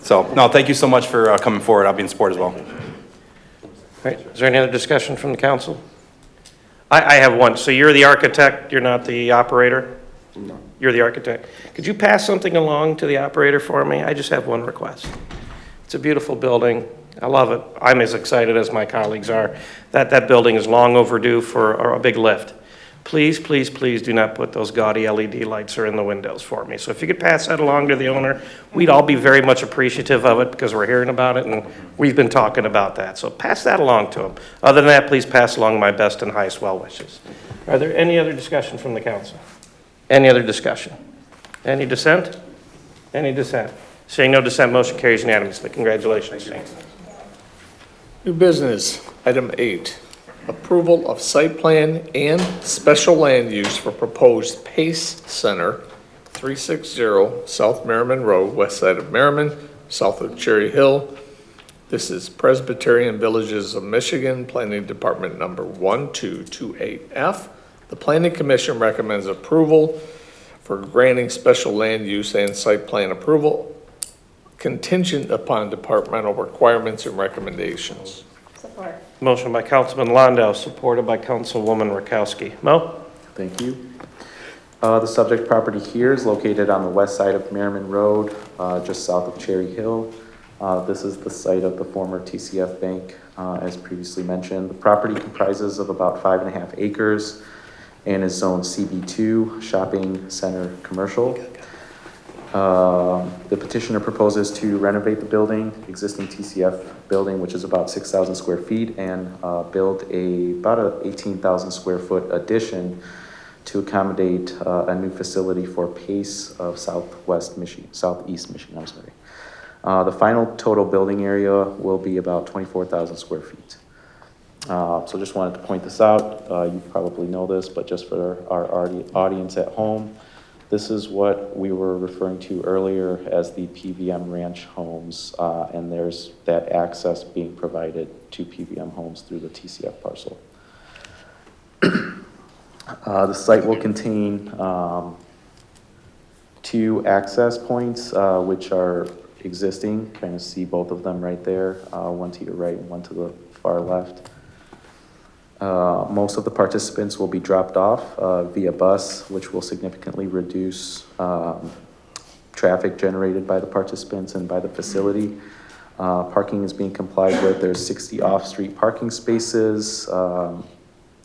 So, no, thank you so much for coming forward. I'll be in support as well. All right, is there any other discussion from the council? I have one. So you're the architect, you're not the operator? No. You're the architect. Could you pass something along to the operator for me? I just have one request. It's a beautiful building. I love it. I'm as excited as my colleagues are. That building is long overdue for a big lift. Please, please, please do not put those gaudy LED lights in the windows for me. So if you could pass that along to the owner, we'd all be very much appreciative of it because we're hearing about it and we've been talking about that. So pass that along to him. Other than that, please pass along my best and highest well wishes. Are there any other discussion from the council? Any other discussion? Any dissent? Any dissent? Seeing no dissent, motion carries unanimously. Congratulations. New business, item 8, approval of site plan and special land use for proposed PACE Center, 360 South Merriman Road, west side of Merriman, south of Cherry Hill. This is Presbyterian Villages of Michigan, Planning Department number 1228F. The Planning Commission recommends approval for granting special land use and site plan approval contingent upon departmental requirements and recommendations. Support. Motion by Councilman Londo, supported by Councilwoman Rakowski. Mo? Thank you. The subject property here is located on the west side of Merriman Road, just south of Cherry Hill. This is the site of the former TCF Bank, as previously mentioned. The property comprises of about 5.5 acres and is zoned CB2, Shopping Center Commercial. The petitioner proposes to renovate the building, existing TCF building, which is about 6,000 square feet, and build about a 18,000 square foot addition to accommodate a new facility for PACE of Southeast Michigan, I'm sorry. The final total building area will be about 24,000 square feet. So just wanted to point this out. You probably know this, but just for our audience at home, this is what we were referring to earlier as the PVM Ranch homes, and there's that access being provided to PVM homes through the TCF parcel. The site will contain 2 access points, which are existing. Kind of see both of them right there, one to your right and one to the far left. Most of the participants will be dropped off via bus, which will significantly reduce traffic generated by the participants and by the facility. Parking is being complied with. There's 60 off-street parking spaces,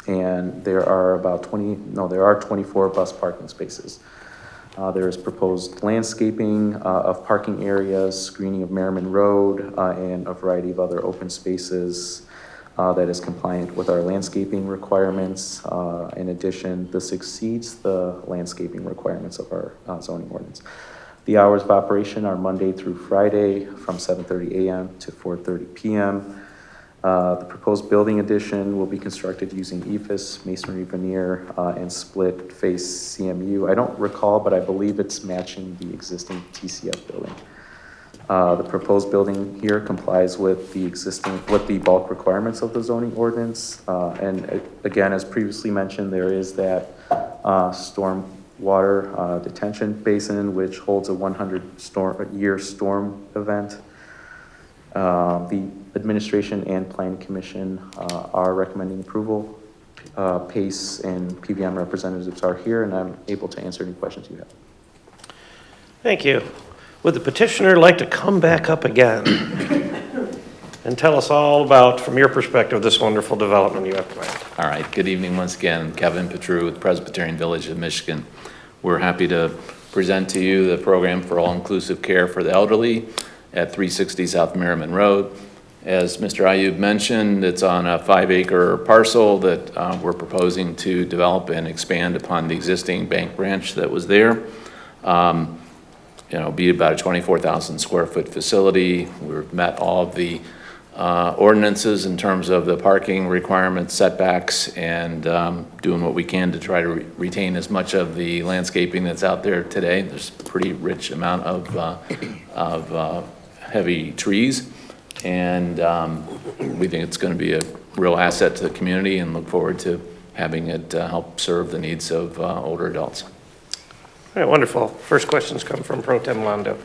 and there are 24 bus parking spaces. There is proposed landscaping of parking areas, screening of Merriman Road, and a variety of other open spaces that is compliant with our landscaping requirements. In addition, this exceeds the landscaping requirements of our zoning ordinance. The hours of operation are Monday through Friday from 7:30 a.m. to 4:30 p.m. The proposed building addition will be constructed using EIFS, masonry veneer, and split face CMU. I don't recall, but I believe it's matching the existing TCF building. The proposed building here complies with the bulk requirements of the zoning ordinance. And again, as previously mentioned, there is that storm water detention basin, which holds a 100-year storm event. The administration and planning commission are recommending approval. PACE and PBM representatives are here, and I'm able to answer any questions you have. Thank you. Would the petitioner like to come back up again and tell us all about, from your perspective, this wonderful development you have planned? All right, good evening once again. Kevin Petru with Presbyterian Village of Michigan. We're happy to present to you the program for all-inclusive care for the elderly at 360 South Merriman Road. As Mr. Ayub mentioned, it's on a 5-acre parcel that we're proposing to develop and expand upon the existing bank branch that was there. Be about a 24,000 square foot facility. We've met all of the ordinances in terms of the parking requirements, setbacks, and doing what we can to try to retain as much of the landscaping that's out there today. There's a pretty rich amount of heavy trees, and we think it's going to be a real asset to the community and look forward to having it help serve the needs of older adults. All right, wonderful. First questions come from Pro Tem Londo.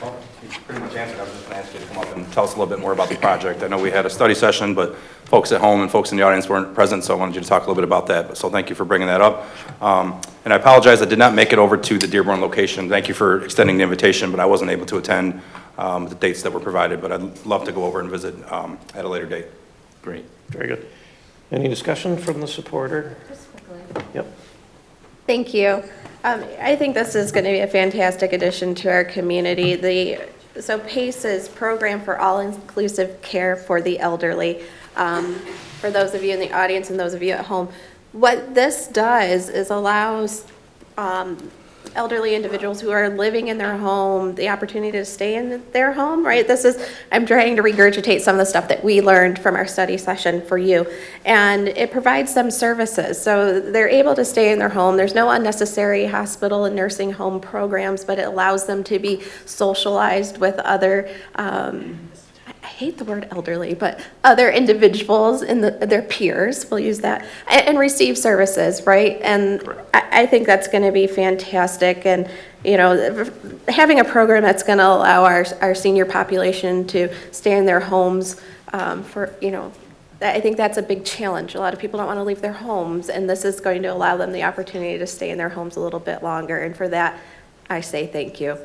Well, you pretty much answered. I was just going to ask you to come up and tell us a little bit more about the project. I know we had a study session, but folks at home and folks in the audience weren't present, so I wanted you to talk a little bit about that. So thank you for bringing that up. And I apologize, I did not make it over to the Dearborn location. Thank you for extending the invitation, but I wasn't able to attend the dates that were provided, but I'd love to go over and visit at a later date. Great. Very good. Any discussion from the supporter? Just quickly. Yep. Thank you. I think this is going to be a fantastic addition to our community. So PACE is Program for All-Inclusive Care for the Elderly. For those of you in the audience and those of you at home, what this does is allows elderly individuals who are living in their home the opportunity to stay in their home, right? I'm trying to regurgitate some of the stuff that we learned from our study session for you. And it provides them services. So they're able to stay in their home. There's no unnecessary hospital and nursing home programs, but it allows them to be socialized with other, I hate the word elderly, but other individuals and their peers, we'll use that, and receive services, right? And I think that's going to be fantastic. And, having a program that's going to allow our senior population to stay in their homes I think that's a big challenge. A lot of people don't want to leave their homes, and this is going to allow them the opportunity to stay in their homes a little bit longer. And for that, I say thank you.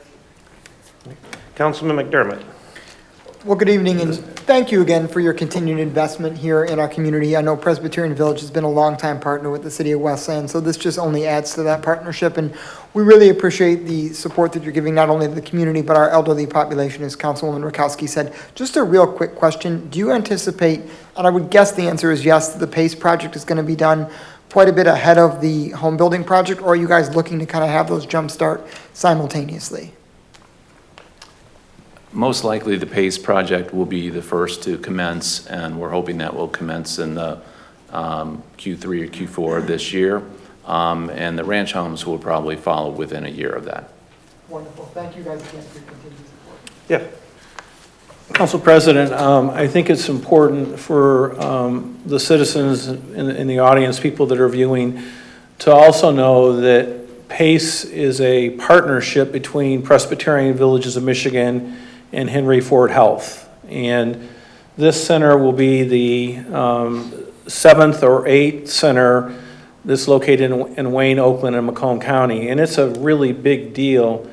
Councilman McDermott. Well, good evening, and thank you again for your continued investment here in our community. I know Presbyterian Village has been a longtime partner with the city of Westland, so this just only adds to that partnership, and we really appreciate the support that you're giving not only to the community, but our elderly population, as Councilwoman Rakowski said. Just a real quick question. Do you anticipate, and I would guess the answer is yes, that the PACE project is going to be done quite a bit ahead of the home building project, or are you guys looking to kind of have those jumpstart simultaneously? Most likely, the PACE project will be the first to commence, and we're hoping that will commence in the Q3 or Q4 this year. And the ranch homes will probably follow within a year of that. Wonderful. Thank you guys again for your continued support. Yeah. Council President, I think it's important for the citizens in the audience, people that are viewing, to also know that PACE is a partnership between Presbyterian Villages of Michigan and Henry Ford Health. And this center will be the 7th or 8th center that's located in Wayne, Oakland, and Macomb County. And it's a really big deal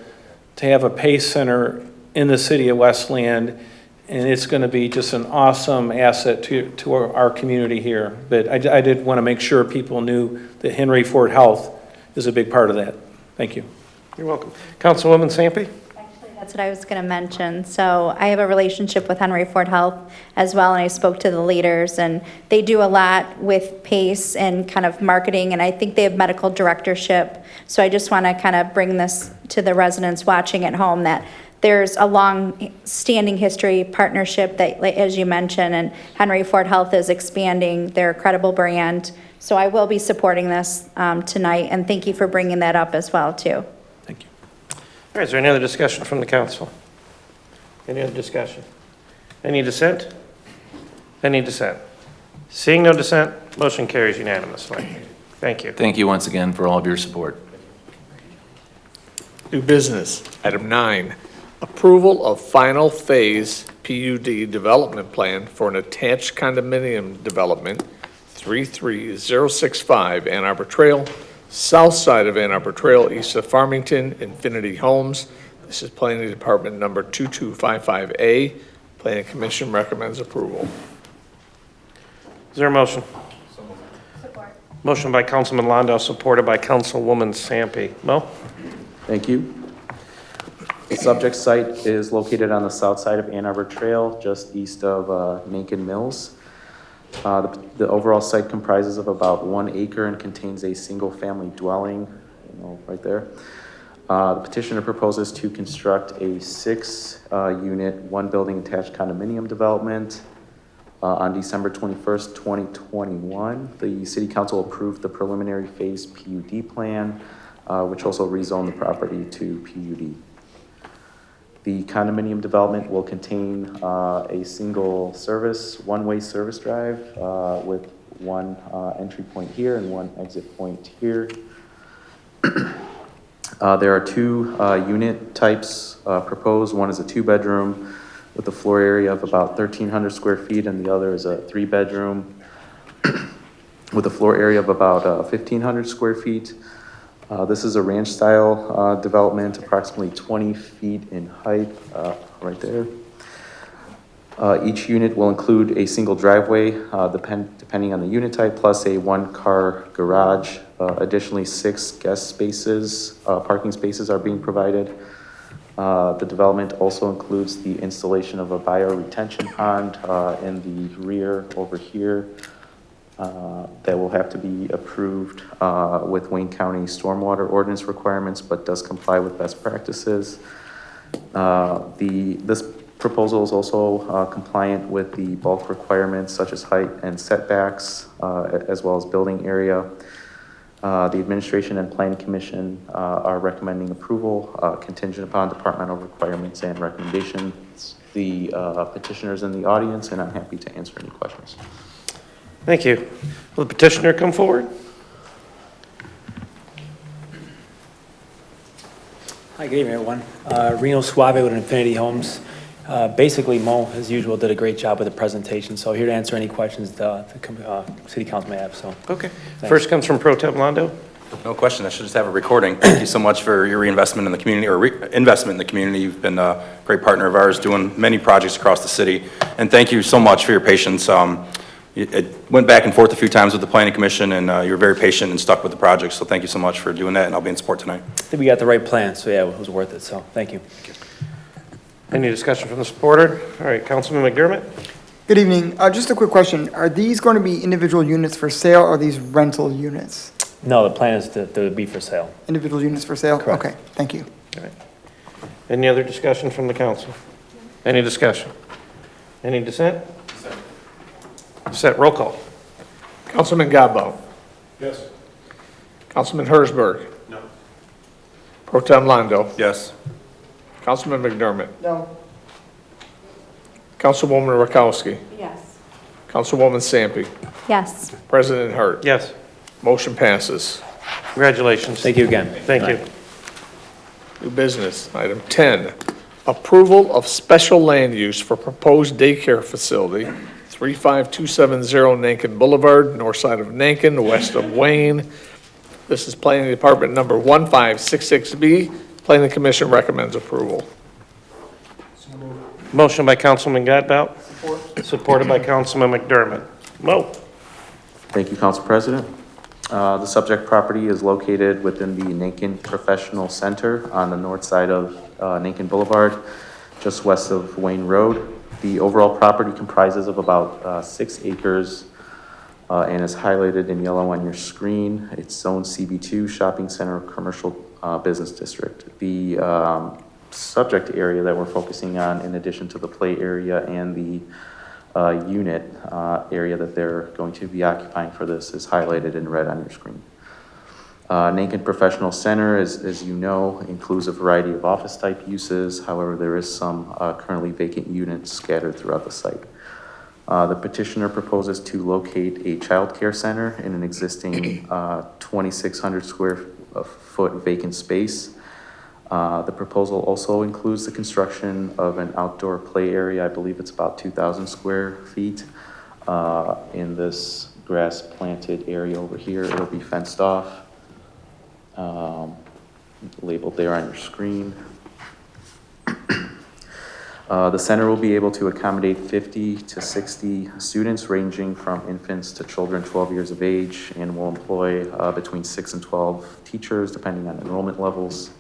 to have a PACE center in the city of Westland, and it's going to be just an awesome asset to our community here. But I did want to make sure people knew that Henry Ford Health is a big part of that. Thank you. You're welcome. Councilwoman Sampe? That's what I was going to mention. So I have a relationship with Henry Ford Health as well, and I spoke to the leaders, and they do a lot with PACE and kind of marketing, and I think they have medical directorship. So I just want to kind of bring this to the residents watching at home, that there's a long-standing history partnership that, as you mentioned, and Henry Ford Health is expanding their credible brand. So I will be supporting this tonight, and thank you for bringing that up as well, too. All right, is there any other discussion from the council? Any other discussion? Any dissent? Any dissent? Seeing no dissent, motion carries unanimously. Thank you. Thank you once again for all of your support. New business, item 9, approval of final phase PUD development plan for an attached condominium development, 33065 Ann Arbor Trail, south side of Ann Arbor Trail, east of Farmington, Infinity Homes. This is Planning Department number 2255A. Planning Commission recommends approval. Is there a motion? Motion by Councilman Londo, supported by Councilwoman Sampe. Mo? Thank you. The subject site is located on the south side of Ann Arbor Trail, just east of Nankin Mills. The overall site comprises of about 1 acre and contains a single-family dwelling, right there. The petitioner proposes to construct a 6-unit, 1-building attached condominium development. On December 21st, 2021, the City Council approved the preliminary phase PUD plan, which also rezoned the property to PUD. The condominium development will contain a single service, one-way service drive with one entry point here and one exit point here. There are 2 unit types proposed. One is a 2-bedroom with a floor area of about 1,300 square feet, and the other is a 3-bedroom with a floor area of about 1,500 square feet. This is a ranch-style development, approximately 20 feet in height, right there. Each unit will include a single driveway, depending on the unit type, plus a 1-car garage. Additionally, 6 guest spaces, parking spaces are being provided. The development also includes the installation of a bioretention pond in the rear over here. That will have to be approved with Wayne County stormwater ordinance requirements, but does comply with best practices. This proposal is also compliant with the bulk requirements such as height and setbacks, as well as building area. The Administration and Planning Commission are recommending approval contingent upon departmental requirements and recommendations. The petitioner's in the audience, and I'm happy to answer any questions. Thank you. Will the petitioner come forward? Hi, good evening, everyone. Reno Suave with Infinity Homes. Basically, Mo, as usual, did a great job with the presentation, so here to answer any questions the City Council may have. So, okay. Thanks. First comes from Pro Tem Londo. No question. I should just have a recording. Thank you so much for your reinvestment in the community, or investment in the community. You've been a great partner of ours, doing many projects across the city. And thank you so much for your patience. It went back and forth a few times with the Planning Commission, and you were very patient and stuck with the project. So thank you so much for doing that, and I'll be in support tonight. I think we got the right plan, so yeah, it was worth it. So, thank you. Any discussion from the supporter? All right, Councilman McDermott. Good evening. Just a quick question. Are these going to be individual units for sale, or are these rental units? No, the plan is to be for sale. Individual units for sale? Correct. Okay, thank you. All right. Any other discussion from the council? Any discussion? Any dissent? Dissent. Roll call. Councilman Godbout. Yes. Councilman Hersberg. No. Pro Tem Londo. Yes. Councilman McDermott. No. Councilwoman Rakowski. Yes. Councilwoman Sampe. Yes. President Hart. Yes. Motion passes. Congratulations. Thank you again. Thank you. New business, item 10, approval of special land use for proposed daycare facility, 35270 Nankin Boulevard, north side of Nankin, west of Wayne. This is Planning Department number 1566B. Planning Commission recommends approval. Motion by Councilman Godbout. Supported by Councilman McDermott. Mo. Thank you, Council President. The subject property is located within the Nankin Professional Center on the north side of Nankin Boulevard, just west of Wayne Road. The overall property comprises of about 6 acres and is highlighted in yellow on your screen. It's zone CB2, Shopping Center, Commercial Business District. The subject area that we're focusing on, in addition to the play area and the unit area that they're going to be occupying for this, is highlighted in red on your screen. Nankin Professional Center, as you know, includes a variety of office-type uses. However, there is some currently vacant units scattered throughout the site. The petitioner proposes to locate a child care center in an existing 2,600 square foot vacant space. The proposal also includes the construction of an outdoor play area. I believe it's about 2,000 square feet in this grass planted area over here. It'll be fenced off, labeled there on your screen. The center will be able to accommodate 50 to 60 students ranging from infants to children 12 years of age, and will employ between 6 and 12 teachers depending on enrollment levels.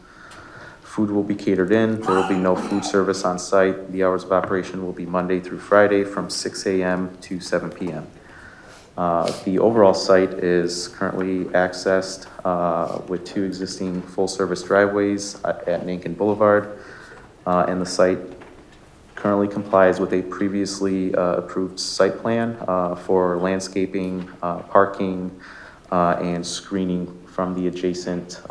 Food will be catered in. There will be no food service on site. The hours of operation will be Monday through Friday from 6 a.m. to 7 p.m. The overall site is currently accessed with 2 existing full-service driveways at Nankin Boulevard, and the site currently complies with a previously approved site plan for landscaping, parking, and screening from the adjacent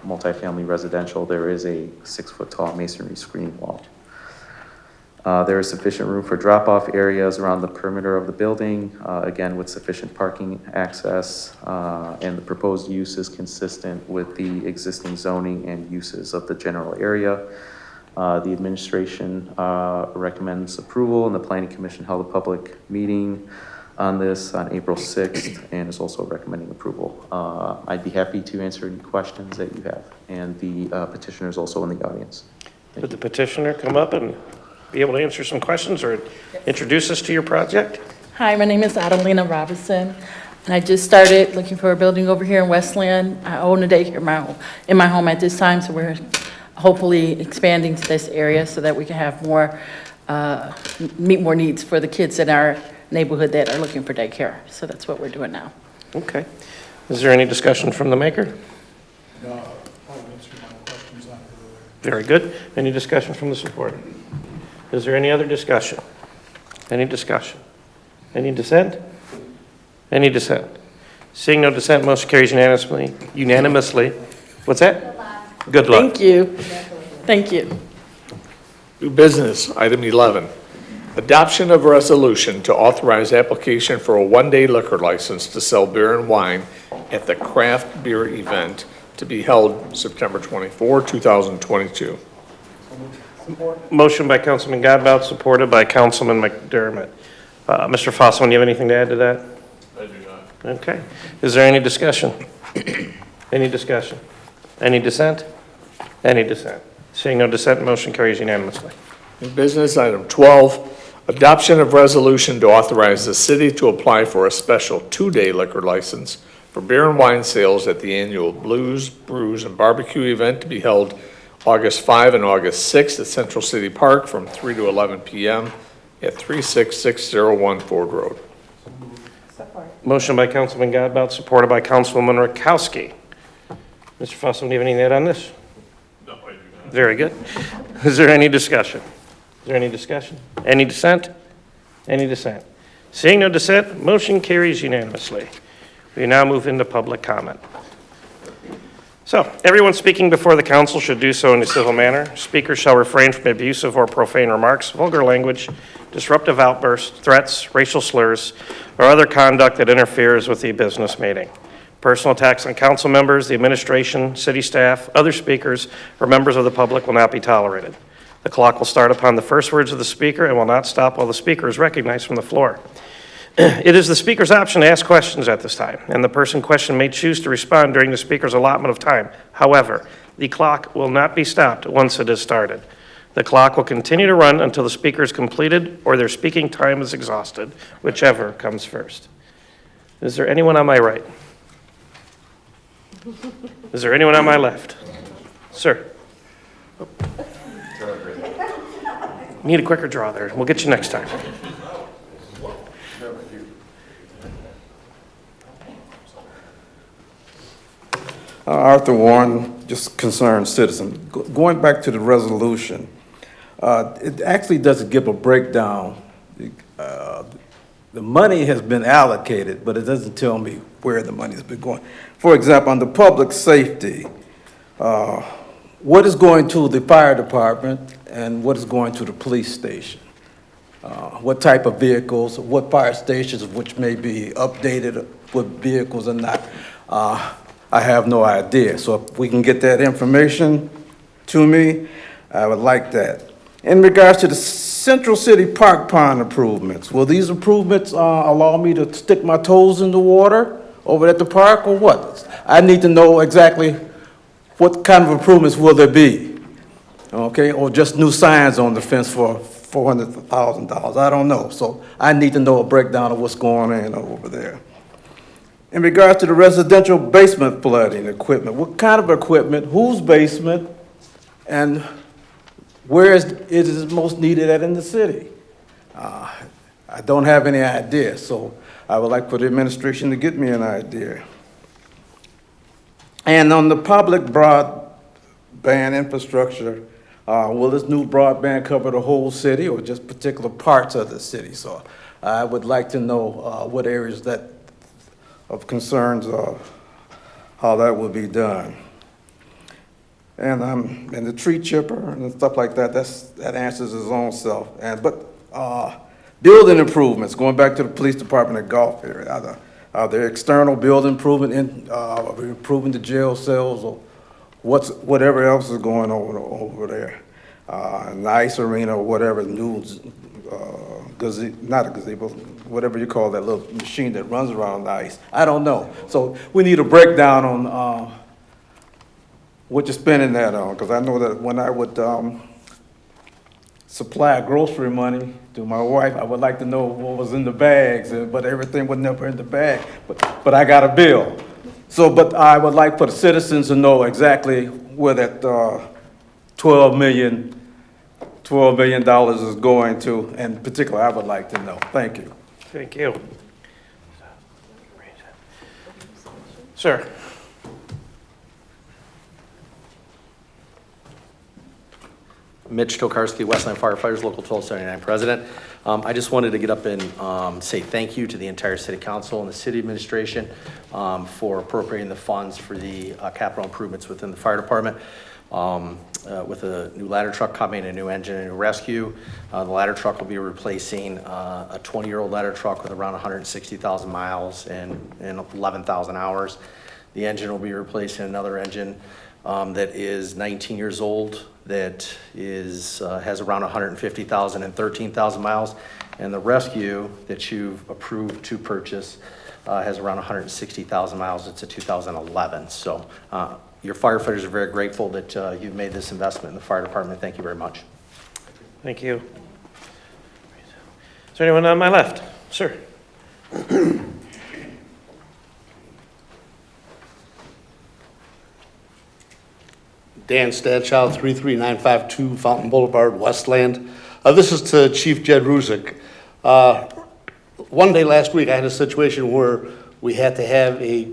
multifamily residential. There is a 6-foot-tall masonry screening wall. There is sufficient room for drop-off areas around the perimeter of the building, again with sufficient parking access, and the proposed use is consistent with the existing zoning and uses of the general area. The administration recommends approval, and the Planning Commission held a public meeting on this on April 6th and is also recommending approval. I'd be happy to answer any questions that you have, and the petitioner is also in the audience. Would the petitioner come up and be able to answer some questions or introduce us to your project? Hi, my name is Adelina Robinson, and I just started looking for a building over here in Westland. I own a daycare in my home at this time, so we're hopefully expanding to this area so that we can have more, meet more needs for the kids in our neighborhood that are looking for daycare. So that's what we're doing now. Okay. Is there any discussion from the maker? No, I'll answer my questions on it. Very good. Any discussion from the supporter? Is there any other discussion? Any discussion? Any dissent? Any dissent? Seeing no dissent, motion carries unanimously. What's that? Good luck. Thank you. Thank you. New business, item 11. Adoption of resolution to authorize application for a one-day liquor license to sell beer and wine at the craft beer event to be held September 24, 2022. Motion by Councilman Godbout, supported by Councilman McDermott. Mr. Fosselman, do you have anything to add to that? I do not. Okay. Is there any discussion? Any discussion? Any dissent? Any dissent? Seeing no dissent, motion carries unanimously. New business, item 12, adoption of resolution to authorize the city to apply for a special 2-day liquor license for beer and wine sales at the annual Blues, Brews, and Barbecue event to be held August 5 and August 6 at Central City Park from 3 to 11 p.m. at 36601 Ford Road. Motion by Councilman Godbout, supported by Councilwoman Rakowski. Mr. Fosselman, do you have anything to add on this? No, I do not. Very good. Is there any discussion? Is there any discussion? Any dissent? Any dissent? Seeing no dissent, motion carries unanimously. We now move into public comment. So, everyone speaking before the council should do so in a civil manner. Speakers shall refrain from abusive or profane remarks, vulgar language, disruptive outbursts, threats, racial slurs, or other conduct that interferes with the business meeting. Personal attacks on council members, the administration, city staff, other speakers, or members of the public will not be tolerated. The clock will start upon the first words of the speaker and will not stop while the speaker is recognized from the floor. It is the speaker's option to ask questions at this time, and the person questioned may choose to respond during the speaker's allotment of time. However, the clock will not be stopped once it is started. The clock will continue to run until the speaker is completed or their speaking time is exhausted, whichever comes first. Is there anyone on my right? Is there anyone on my left? Sir. Need a quicker draw there. We'll get you next time. Arthur Warren, just concerned citizen. Going back to the resolution, it actually doesn't give a breakdown the money has been allocated, but it doesn't tell me where the money's been going. For example, on the public safety, what is going to the fire department and what is going to the police station? What type of vehicles, what fire stations, which may be updated with vehicles or not? I have no idea. So if we can get that information to me, I would like that. In regards to the Central City Park Pond improvements, will these improvements allow me to stick my toes in the water over at the park or what? I need to know exactly what kind of improvements will there be, okay? Or just new signs on the fence for $400,000, I don't know. So I need to know a breakdown of what's going on over there. In regards to the residential basement flooding equipment, what kind of equipment, whose basement, and where is it most needed at in the city? I don't have any idea, so I would like for the administration to get me an idea. And on the public broadband infrastructure, will this new broadband cover the whole city or just particular parts of the city? So I would like to know what areas that of concerns, how that will be done. And the tree chipper and stuff like that, that answers its own self. But building improvements, going back to the police department at Gulf area, are there external building improvement are we improving the jail cells or whatever else is going on over there? An ice arena or whatever, new not a gazebo, whatever you call that little machine that runs around the ice. I don't know. So we need a breakdown on what you're spending that on, because I know that when I would supply grocery money to my wife, I would like to know what was in the bags, but everything was never in the bag. But I got a bill. So, but I would like for the citizens to know exactly where that $12 million is going to, and in particular, I would like to know. Thank you. Thank you. Sir. Mitch Tokarski, Westland Firefighters, Local 1279 President. I just wanted to get up and say thank you to the entire City Council and the City Administration for appropriating the funds for the capital improvements within the fire department. With a new ladder truck coming, a new engine, and a new rescue. The ladder truck will be replacing a 20-year-old ladder truck with around 160,000 miles and 11,000 hours. The engine will be replacing another engine that is 19 years old, that has around 150,000 and 13,000 miles. And the rescue that you've approved to purchase has around 160,000 miles. It's a 2011. So your firefighters are very grateful that you've made this investment in the fire department. Thank you very much. Thank you. Is there anyone on my left? Sir. Dan Stadshaw, 33952 Fountain Boulevard, Westland. This is to Chief Jed Ruzick. One day last week, I had a situation where we had to have a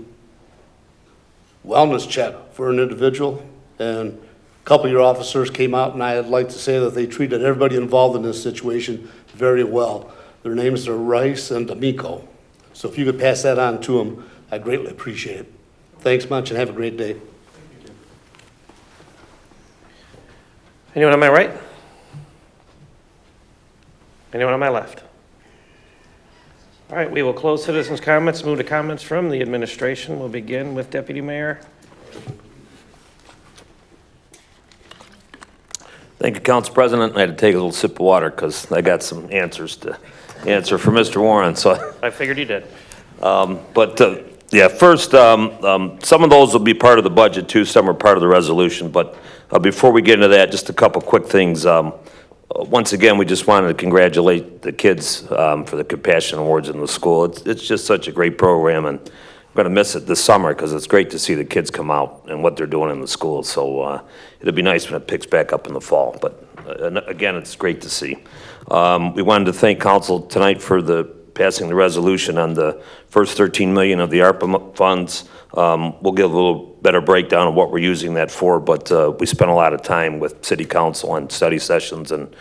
wellness check for an individual, and a couple of your officers came out, and I'd like to say that they treated everybody involved in this situation very well. Their names are Rice and D'Amico. So if you could pass that on to them, I'd greatly appreciate it. Thanks much, and have a great day. Anyone on my right? Anyone on my left? All right, we will close citizens' comments, move to comments from the administration. We'll begin with Deputy Mayor. Thank you, Council President. I had to take a little sip of water because I got some answers to answer for Mr. Warren. So I figured you did. Yeah, first, some of those will be part of the budget too. Some are part of the resolution. But before we get into that, just a couple quick things. Once again, we just wanted to congratulate the kids for the Compassion Awards in the school. It's just such a great program, and I'm going to miss it this summer because it's great to see the kids come out and what they're doing in the school. So it'll be nice when it picks back up in the fall. But again, it's great to see. We wanted to thank Council tonight for the passing the resolution on the first 13 million of the ARPA funds. We'll give a little better breakdown of what we're using that for, but we spent a lot of time with city council and study sessions and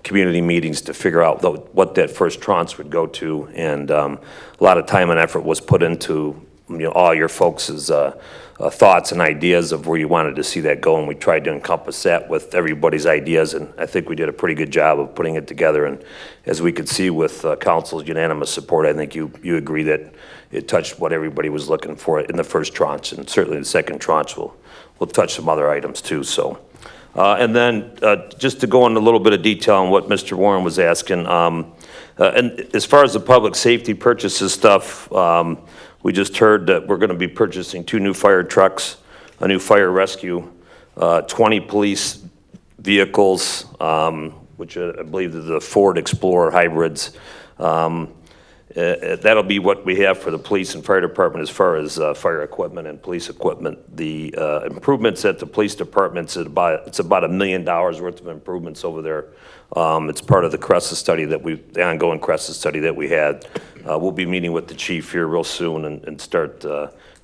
community meetings to figure out what that first tranche would go to, and a lot of time and effort was put into all your folks' thoughts and ideas of where you wanted to see that go, and we tried to encompass that with everybody's ideas, and I think we did a pretty good job of putting it together. And as we could see with council's unanimous support, I think you agree that it touched what everybody was looking for in the first tranche, and certainly the second tranche will touch some other items too. So, and then just to go into a little bit of detail on what Mr. Warren was asking, and as far as the public safety purchases stuff, we just heard that we're going to be purchasing 2 new fire trucks, a new fire rescue, 20 police vehicles, which I believe are the Ford Explorer hybrids. That'll be what we have for the police and fire department as far as fire equipment and police equipment. The improvements at the police departments, it's about $1 million worth of improvements over there. It's part of the CRESA study the ongoing CRESA study that we had. We'll be meeting with the chief here real soon and start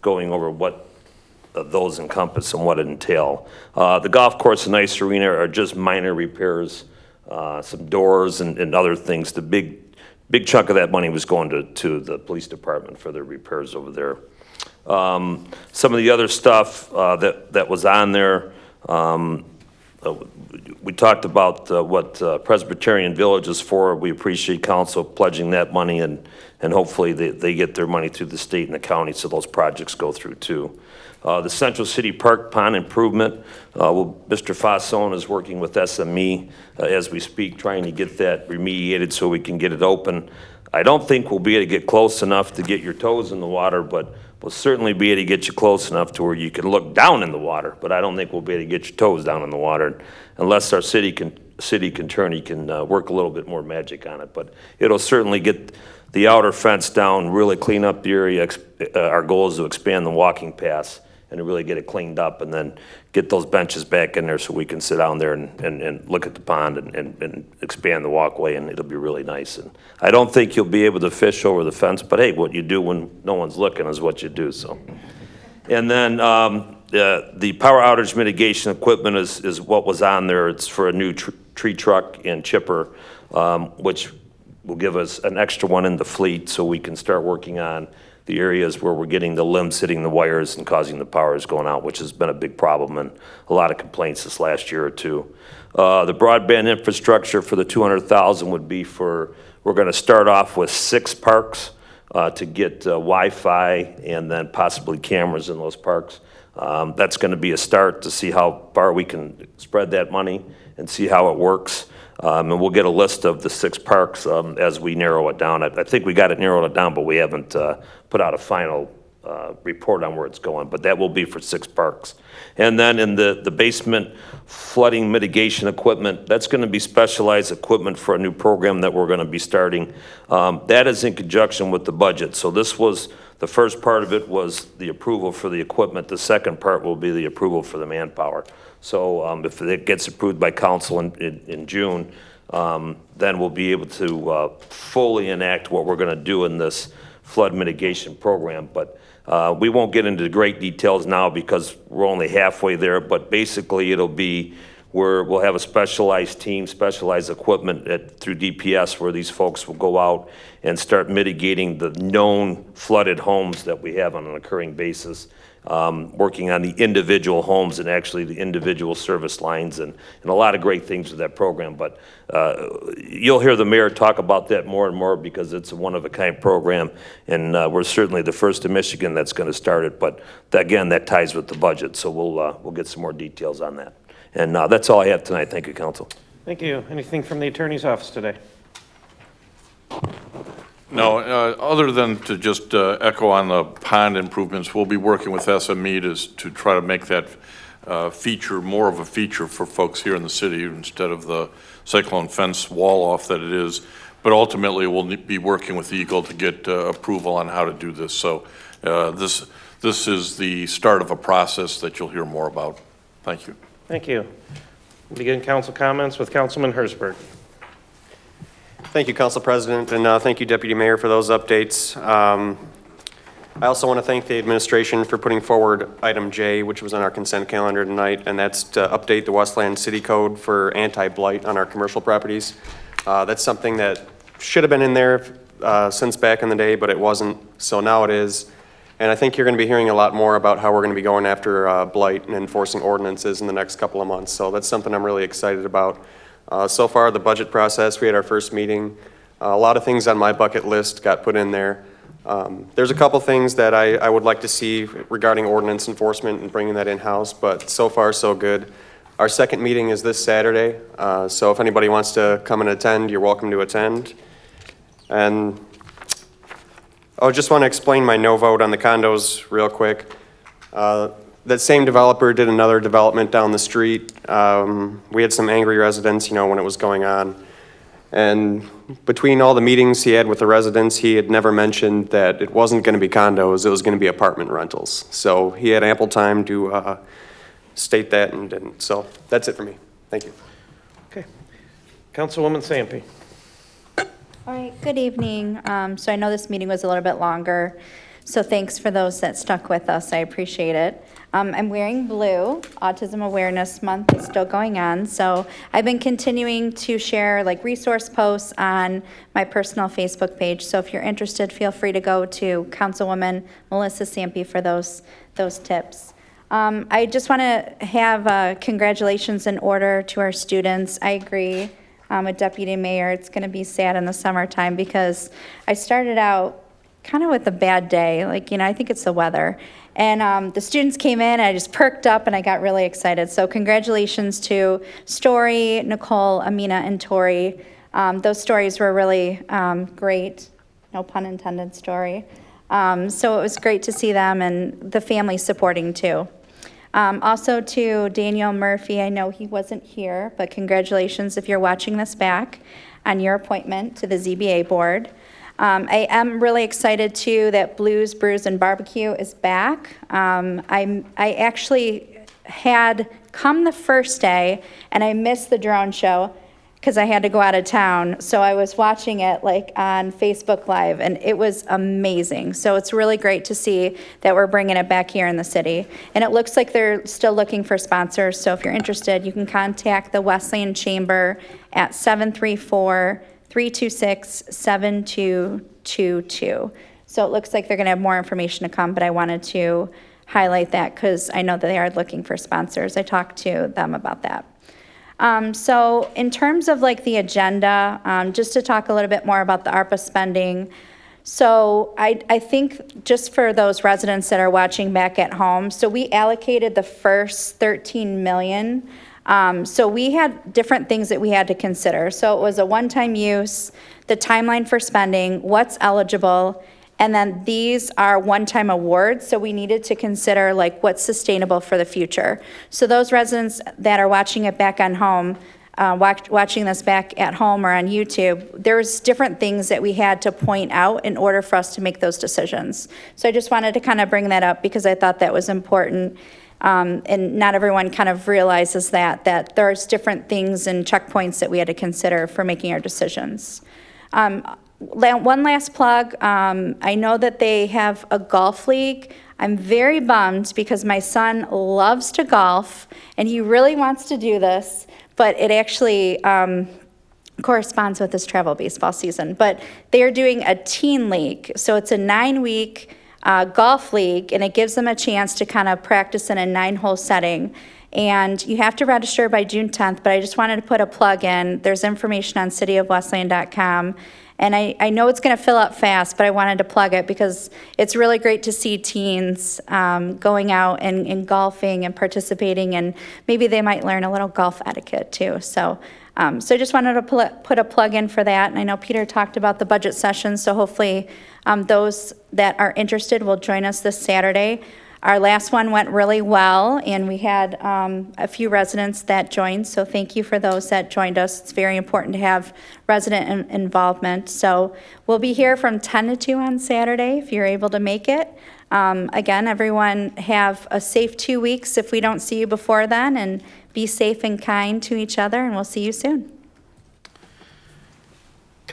going over what those encompass and what it entail. The golf course and ice arena are just minor repairs, some doors and other things. The big chunk of that money was going to the police department for their repairs over there. Some of the other stuff that was on there, we talked about what Presbyterian Village is for. We appreciate council pledging that money, and hopefully they get their money through the state and the county so those projects go through too. The Central City Park Pond improvement, Mr. Fasson is working with SME as we speak, trying to get that remediated so we can get it open. I don't think we'll be able to get close enough to get your toes in the water, but we'll certainly be able to get you close enough to where you can look down in the water, but I don't think we'll be able to get your toes down in the water unless our city attorney can work a little bit more magic on it. But it'll certainly get the outer fence down, really clean up the area. Our goal is to expand the walking paths and to really get it cleaned up, and then get those benches back in there so we can sit down there and look at the pond and expand the walkway, and it'll be really nice. And I don't think you'll be able to fish over the fence, but hey, what you do when no one's looking is what you do. So, and then the power outage mitigation equipment is what was on there. It's for a new tree truck and chipper, which will give us an extra one in the fleet so we can start working on the areas where we're getting the limbs hitting the wires and causing the powers going out, which has been a big problem and a lot of complaints this last year or two. The broadband infrastructure for the $200,000 would be we're going to start off with 6 parks to get Wi-Fi and then possibly cameras in those parks. That's going to be a start to see how far we can spread that money and see how it works. And we'll get a list of the 6 parks as we narrow it down. I think we got it narrowed down, but we haven't put out a final report on where it's going. But that will be for 6 parks. And then in the basement flooding mitigation equipment, that's going to be specialized equipment for a new program that we're going to be starting. That is in conjunction with the budget. So this was, the first part of it was the approval for the equipment. The second part will be the approval for the manpower. So if it gets approved by council in June, then we'll be able to fully enact what we're going to do in this flood mitigation program. But we won't get into great details now because we're only halfway there. But basically it'll be where we'll have a specialized team, specialized equipment through DPS where these folks will go out and start mitigating the known flooded homes that we have on an occurring basis. Working on the individual homes and actually the individual service lines and a lot of great things with that program. But you'll hear the mayor talk about that more and more because it's a one-of-a-kind program, and we're certainly the first in Michigan that's going to start it. But again, that ties with the budget, so we'll get some more details on that. And that's all I have tonight. Thank you, council. Thank you. Anything from the attorney's office today? No, other than to just echo on the pond improvements, we'll be working with SME to try to make that feature more of a feature for folks here in the city instead of the cyclone fence wall off that it is. But ultimately, we'll be working with Eagle to get approval on how to do this. So this is the start of a process that you'll hear more about. Thank you. Thank you. Begin council comments with Councilman Hersberg. Thank you, Council President, and thank you, Deputy Mayor, for those updates. I also want to thank the administration for putting forward item J, which was on our consent calendar tonight, and that's to update the Westland City Code for anti-blight on our commercial properties. That's something that should have been in there since back in the day, but it wasn't, so now it is. And I think you're going to be hearing a lot more about how we're going to be going after blight and enforcing ordinances in the next couple of months. So that's something I'm really excited about. So far, the budget process, we had our first meeting. A lot of things on my bucket list got put in there. There's a couple things that I would like to see regarding ordinance enforcement and bringing that in-house, but so far, so good. Our second meeting is this Saturday, so if anybody wants to come and attend, you're welcome to attend. And I just want to explain my no vote on the condos real quick. That same developer did another development down the street. We had some angry residents, when it was going on. And between all the meetings he had with the residents, he had never mentioned that it wasn't going to be condos, it was going to be apartment rentals. So he had ample time to state that and didn't. So that's it for me. Thank you. Okay. Councilwoman Sampe. All right, good evening. So I know this meeting was a little bit longer, so thanks for those that stuck with us. I appreciate it. I'm wearing blue. Autism Awareness Month is still going on, so I've been continuing to share resource posts on my personal Facebook page. So if you're interested, feel free to go to Councilwoman Melissa Sampe for those tips. I just want to have congratulations in order to our students. I agree with Deputy Mayor. It's going to be sad in the summertime because I started out kind of with a bad day. I think it's the weather. And the students came in, and I just perked up, and I got really excited. So congratulations to Story, Nicole, Amina, and Tori. Those stories were really great. No pun intended, Story. So it was great to see them and the family supporting too. Also to Daniel Murphy, I know he wasn't here, but congratulations if you're watching this back on your appointment to the ZBA board. I am really excited too that Blues, Brews, and Barbecue is back. I actually had come the first day and I missed the drone show because I had to go out of town. So I was watching it on Facebook Live and it was amazing. So it's really great to see that we're bringing it back here in the city. And it looks like they're still looking for sponsors. So if you're interested, you can contact the Westland Chamber at 734-326-7222. So it looks like they're going to have more information to come, but I wanted to highlight that because I know that they are looking for sponsors. I talked to them about that. So in terms of the agenda, just to talk a little bit more about the Arpa spending. So I think just for those residents that are watching back at home, so we allocated the first 13 million. So we had different things that we had to consider. So it was a one-time use, the timeline for spending, what's eligible, and then these are one-time awards. So we needed to consider what's sustainable for the future. So those residents that are watching it back on home, watching this back at home or on YouTube, there's different things that we had to point out in order for us to make those decisions. So I just wanted to kind of bring that up because I thought that was important. And not everyone kind of realizes that there's different things and checkpoints that we had to consider for making our decisions. One last plug, I know that they have a golf league. I'm very bummed because my son loves to golf and he really wants to do this, but it actually corresponds with his travel baseball season. But they are doing a teen league, so it's a 9-week golf league, and it gives them a chance to kind of practice in a 9-hole setting. And you have to register by June 10th, but I just wanted to put a plug in. There's information on cityofwestland.com. And I know it's going to fill up fast, but I wanted to plug it because it's really great to see teens going out and golfing and participating, and maybe they might learn a little golf etiquette too. So I just wanted to put a plug in for that. And I know Peter talked about the budget session, so hopefully those that are interested will join us this Saturday. Our last one went really well, and we had a few residents that joined, so thank you for those that joined us. It's very important to have resident involvement. So we'll be here from 10 to 2 on Saturday if you're able to make it. Again, everyone have a safe 2 weeks if we don't see you before then, and be safe and kind to each other, and we'll see you soon.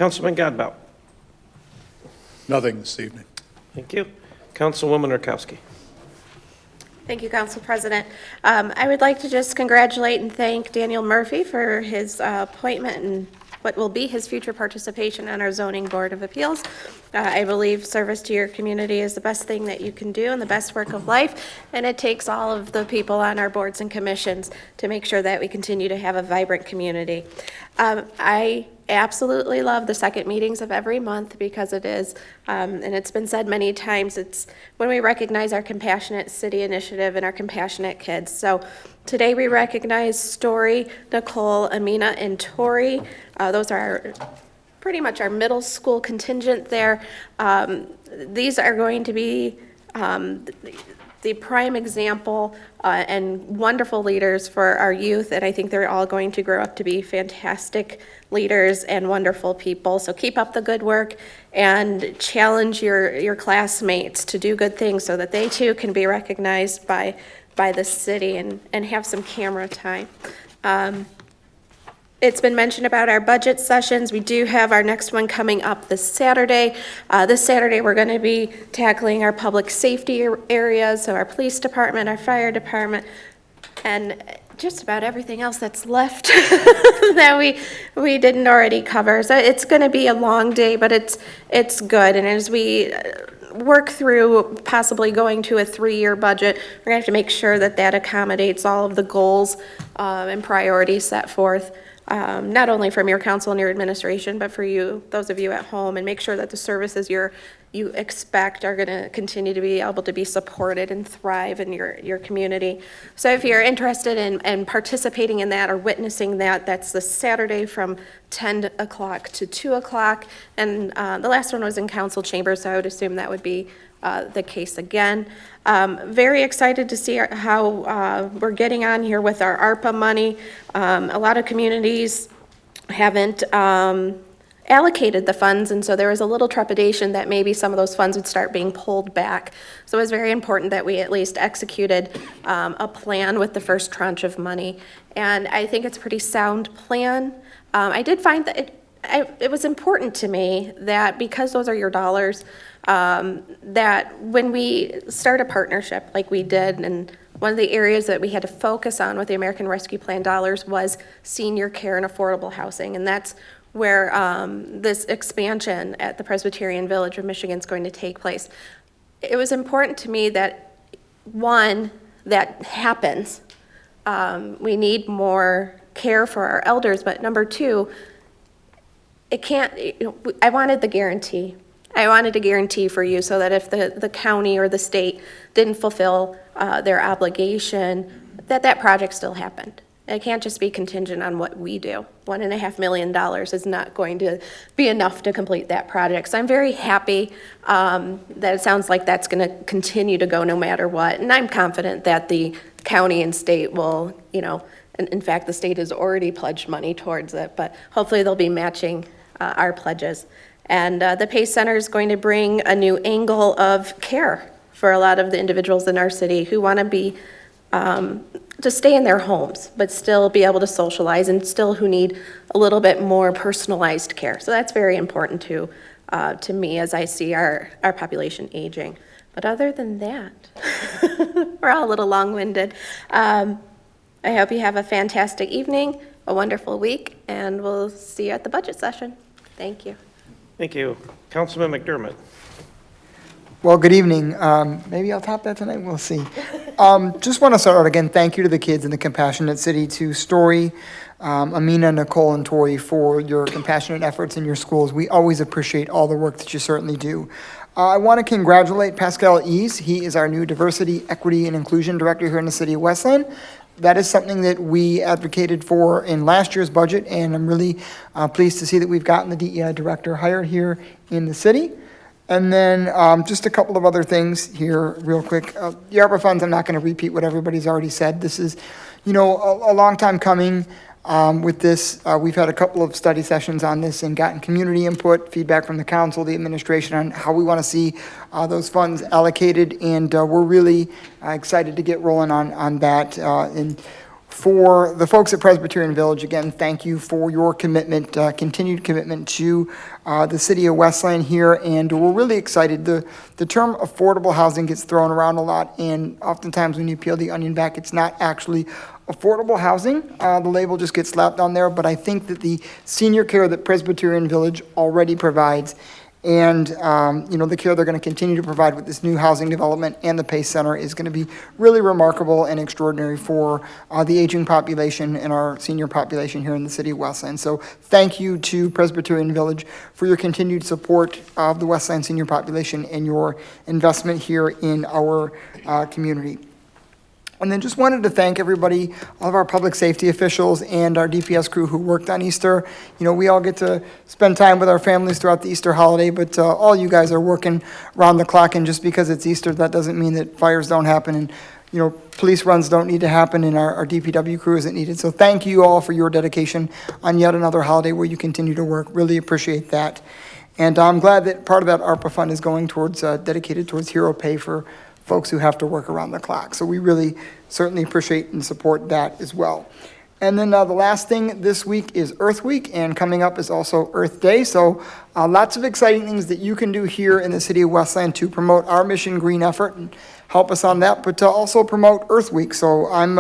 Councilman Godbout. Nothing this evening. Thank you. Councilwoman Rakowski. Thank you, Council President. I would like to just congratulate and thank Daniel Murphy for his appointment and what will be his future participation on our Zoning Board of Appeals. I believe service to your community is the best thing that you can do and the best work of life, and it takes all of the people on our boards and commissions to make sure that we continue to have a vibrant community. I absolutely love the second meetings of every month because it is, and it's been said many times, it's when we recognize our Compassionate City Initiative and our compassionate kids. So today we recognize Story, Nicole, Amina, and Tori. Those are pretty much our middle school contingent there. These are going to be the prime example and wonderful leaders for our youth, and I think they're all going to grow up to be fantastic leaders and wonderful people. So keep up the good work and challenge your classmates to do good things so that they too can be recognized by the city and have some camera time. It's been mentioned about our budget sessions. We do have our next one coming up this Saturday. This Saturday, we're going to be tackling our public safety areas, so our police department, our fire department, and just about everything else that's left that we didn't already cover. So it's going to be a long day, but it's good. And as we work through possibly going to a 3-year budget, we're going to have to make sure that that accommodates all of the goals and priorities set forth. Not only from your council and your administration, but for you, those of you at home, and make sure that the services you expect are going to continue to be able to be supported and thrive in your community. So if you're interested in participating in that or witnessing that, that's this Saturday from 10 o'clock to 2 o'clock. And the last one was in council chambers, so I would assume that would be the case again. Very excited to see how we're getting on here with our ARPA money. A lot of communities haven't allocated the funds, and so there was a little trepidation that maybe some of those funds would start being pulled back. So it was very important that we at least executed a plan with the first tranche of money. And I think it's a pretty sound plan. I did find that it was important to me that because those are your dollars, that when we start a partnership like we did, and one of the areas that we had to focus on with the American Rescue Plan dollars was senior care and affordable housing, and that's where this expansion at the Presbyterian Village of Michigan is going to take place. It was important to me that, one, that happens. We need more care for our elders, but number two, it can't, I wanted the guarantee. I wanted a guarantee for you so that if the county or the state didn't fulfill their obligation, that project still happened. It can't just be contingent on what we do. $1.5 million is not going to be enough to complete that project. So I'm very happy that it sounds like that's going to continue to go no matter what. And I'm confident that the county and state will, and in fact, the state has already pledged money towards it, but hopefully they'll be matching our pledges. And the PACE Center is going to bring a new angle of care for a lot of the individuals in our city who want to be to stay in their homes, but still be able to socialize, and still who need a little bit more personalized care. So that's very important to me as I see our population aging. But other than that, we're all a little long-winded. I hope you have a fantastic evening, a wonderful week, and we'll see you at the budget session. Thank you. Thank you. Councilman McDermott. Well, good evening. Maybe I'll top that tonight. We'll see. Just want to start out again. Thank you to the kids in the Compassionate City, to Story, Amina, Nicole, and Tori for your compassionate efforts in your schools. We always appreciate all the work that you certainly do. I want to congratulate Pascal Ease. He is our new Diversity, Equity, and Inclusion Director here in the city of Westland. That is something that we advocated for in last year's budget, and I'm really pleased to see that we've gotten the DEI director hired here in the city. And then just a couple of other things here real quick. The Arbor funds, I'm not going to repeat what everybody's already said. This is, a long time coming with this. We've had a couple of study sessions on this and gotten community input, feedback from the council, the administration on how we want to see those funds allocated. And we're really excited to get rolling on that. And For the folks at Presbyterian Village, again, thank you for your commitment, continued commitment to the city of Westland here, and we're really excited. The term affordable housing gets thrown around a lot, and oftentimes when you peel the onion back, it's not actually affordable housing. The label just gets slapped on there, but I think that the senior care that Presbyterian Village already provides and, the care they're going to continue to provide with this new housing development and the PACE Center is going to be really remarkable and extraordinary for the aging population and our senior population here in the city of Westland. So thank you to Presbyterian Village for your continued support of the Westland senior population and your investment here in our community. And then just wanted to thank everybody, all of our public safety officials and our DPS crew who worked on Easter. We all get to spend time with our families throughout the Easter holiday, but all you guys are working around the clock, and just because it's Easter, that doesn't mean that fires don't happen, and police runs don't need to happen, and our DPW crew isn't needed. So thank you all for your dedication on yet another holiday where you continue to work. Really appreciate that. And I'm glad that part of that ARPA fund is going towards, dedicated towards hero pay for folks who have to work around the clock. So we really certainly appreciate and support that as well. And then the last thing this week is Earth Week, and coming up is also Earth Day. So lots of exciting things that you can do here in the city of Westland to promote our Mission Green effort and help us on that, but to also promote Earth Week. So I'm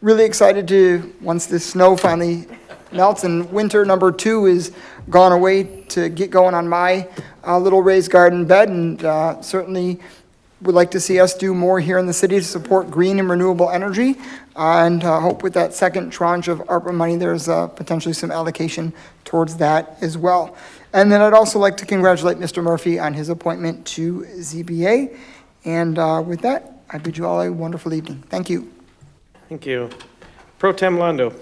really excited to, once this snow finally melts and winter number 2 is gone away, to get going on my little raised garden bed, and certainly would like to see us do more here in the city to support green and renewable energy, and hope with that second tranche of ARPA money, there's potentially some allocation towards that as well. And then I'd also like to congratulate Mr. Murphy on his appointment to ZBA. And with that, I bid you all a wonderful evening. Thank you. Thank you. Pro Tem Londo.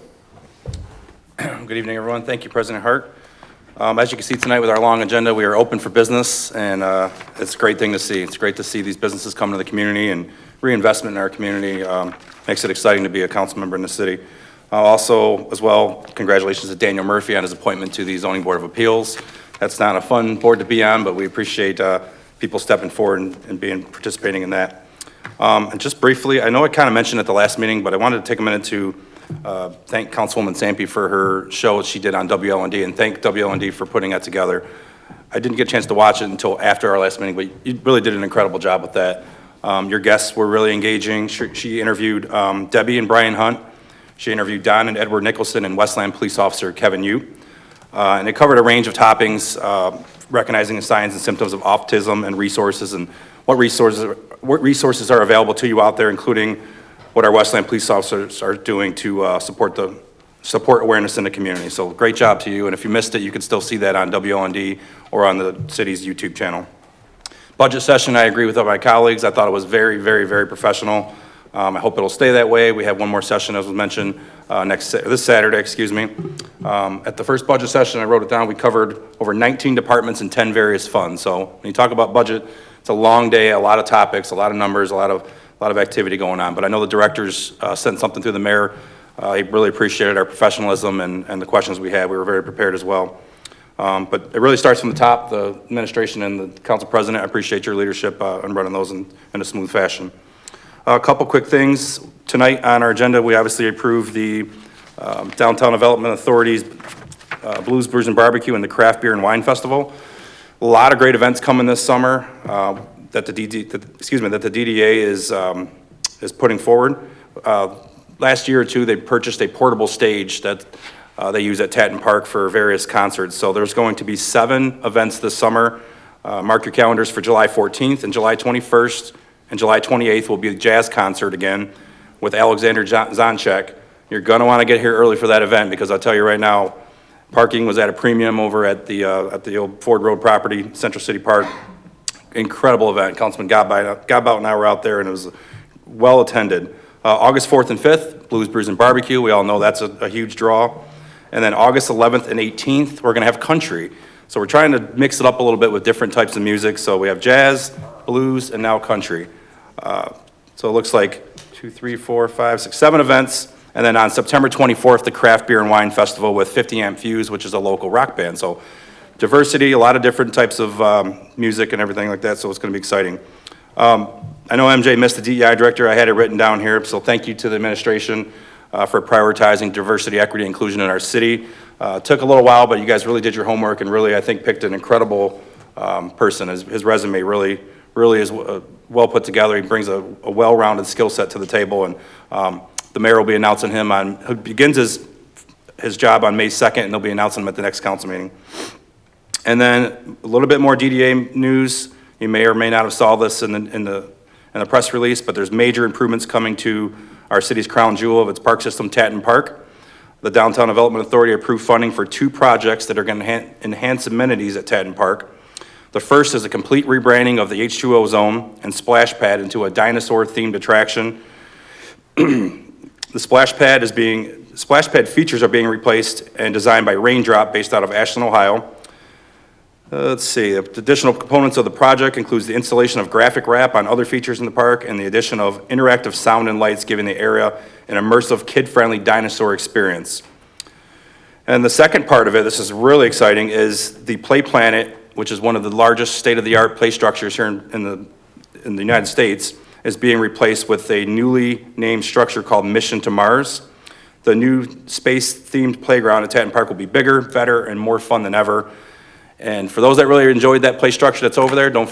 Good evening, everyone. Thank you, President Hart. As you can see tonight with our long agenda, we are open for business, and it's a great thing to see. It's great to see these businesses come to the community, and reinvestment in our community makes it exciting to be a council member in the city. Also, as well, congratulations to Daniel Murphy on his appointment to the Zoning Board of Appeals. That's not a fun board to be on, but we appreciate people stepping forward and participating in that. And just briefly, I know I kind of mentioned at the last meeting, but I wanted to take a minute to thank Councilwoman Sampe for her show she did on WLND, and thank WLND for putting that together. I didn't get a chance to watch it until after our last meeting, but you really did an incredible job with that. Your guests were really engaging. She interviewed Debbie and Brian Hunt. She interviewed Don and Edward Nicholson and Westland Police Officer Kevin Yu. And it covered a range of topics, recognizing the signs and symptoms of autism and resources, and what resources are available to you out there, including what our Westland police officers are doing to support awareness in the community. So great job to you, and if you missed it, you can still see that on WLND or on the city's YouTube channel. Budget session, I agree with all my colleagues. I thought it was very, very, very professional. I hope it'll stay that way. We have one more session, as was mentioned, this Saturday, excuse me. At the first budget session, I wrote it down, we covered over 19 departments and 10 various funds. So when you talk about budget, it's a long day, a lot of topics, a lot of numbers, a lot of activity going on. But I know the directors sent something through the mayor. He really appreciated our professionalism and the questions we had. We were very prepared as well. But it really starts from the top, the administration and the council president. I appreciate your leadership in running those in a smooth fashion. A couple quick things. Tonight on our agenda, we obviously approved the Downtown Development Authority's Blues, Brews, and Barbecue and the Craft Beer and Wine Festival. A lot of great events coming this summer that the DDA is putting forward. Last year or two, they purchased a portable stage that they use at Tatton Park for various concerts. So there's going to be 7 events this summer. Mark your calendars for July 14th and July 21st. And July 28th will be a jazz concert again with Alexander Zonchek. You're going to want to get here early for that event, because I'll tell you right now, parking was at a premium over at the old Ford Road property, Central City Park. Incredible event. Councilman Gabbout and I were out there, and it was well attended. August 4th and 5th, Blues, Brews, and Barbecue. We all know that's a huge draw. And then August 11th and 18th, we're going to have country. So we're trying to mix it up a little bit with different types of music. So we have jazz, blues, and now country. So it looks like 7 events. And then on September 24th, the Craft Beer and Wine Festival with 50 Amp Fuse, which is a local rock band. So diversity, a lot of different types of music and everything like that. So it's going to be exciting. I know MJ missed the DEI director. I had it written down here. So thank you to the administration. for prioritizing diversity, equity, inclusion in our city. Took a little while, but you guys really did your homework and really, I think, picked an incredible person. His resume really is well put together. He brings a well-rounded skill set to the table, and the mayor will be announcing him he begins his job on May 2nd, and they'll be announcing him at the next council meeting. And then a little bit more DDA news. You may or may not have saw this in the press release, but there's major improvements coming to our city's crown jewel of its park system, Tatton Park. The Downtown Development Authority approved funding for 2 projects that are going to enhance amenities at Tatton Park. The first is a complete rebranding of the H2O zone and splash pad into a dinosaur-themed attraction. The splash pad features are being replaced and designed by Raindrop, based out of Ashland, Ohio. Let's see, the additional components of the project includes the installation of graphic wrap on other features in the park and the addition of interactive sound and lights, giving the area an immersive, kid-friendly dinosaur experience. And the second part of it, this is really exciting, is the Play Planet, which is one of the largest state-of-the-art play structures here in the United States, is being replaced with a newly named structure called Mission to Mars. The new space-themed playground at Tatton Park will be bigger, better, and more fun than ever. And for those that really enjoyed that play structure that's over there, don't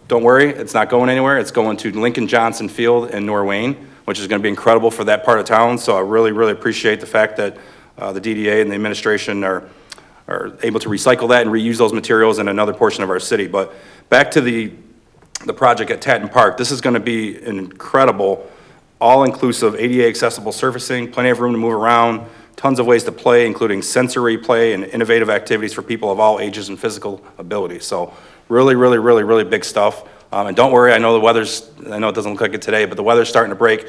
worry, it's not going anywhere. It's going to Lincoln Johnson Field in Norwayne, which is going to be incredible for that part of town. So I really, really appreciate the fact that the DDA and the administration are able to recycle that and reuse those materials in another portion of our city. But back to the project at Tatton Park, this is going to be an incredible, all-inclusive, ADA accessible surfacing, plenty of room to move around, tons of ways to play, including sensory play and innovative activities for people of all ages and physical abilities. So really, really, really, really big stuff. And don't worry, I know I know it doesn't look like it today, but the weather's starting to break.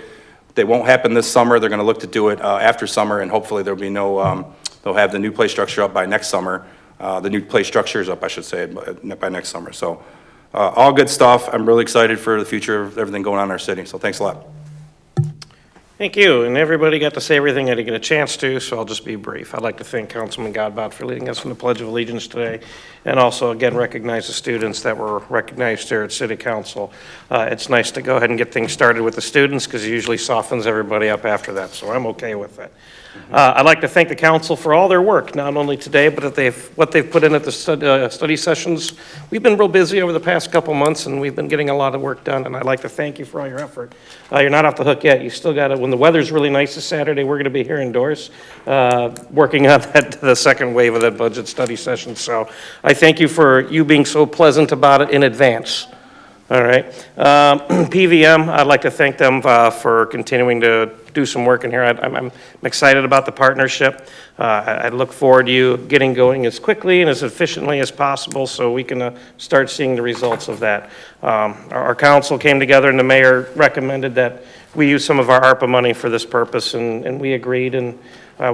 They won't happen this summer. They're going to look to do it after summer, and hopefully there'll be they'll have the new play structure up by next summer. The new play structures up, I should say, by next summer. So all good stuff. I'm really excited for the future of everything going on in our city. So thanks a lot. Thank you, and everybody got to say everything I didn't get a chance to, so I'll just be brief. I'd like to thank Councilman Godbout for leading us in the Pledge of Allegiance today, and also, again, recognize the students that were recognized here at City Council. It's nice to go ahead and get things started with the students, because it usually softens everybody up after that, so I'm okay with that. I'd like to thank the council for all their work, not only today, but what they've put in at the study sessions. We've been real busy over the past couple months, and we've been getting a lot of work done, and I'd like to thank you for all your effort. You're not off the hook yet. You still got to, when the weather's really nice this Saturday, we're going to be here indoors working on the second wave of that budget study session. So I thank you for you being so pleasant about it in advance. All right. PVM, I'd like to thank them for continuing to do some work in here. I'm excited about the partnership. I look forward to you getting going as quickly and as efficiently as possible so we can start seeing the results of that. Our council came together and the mayor recommended that we use some of our ARPA money for this purpose, and we agreed, and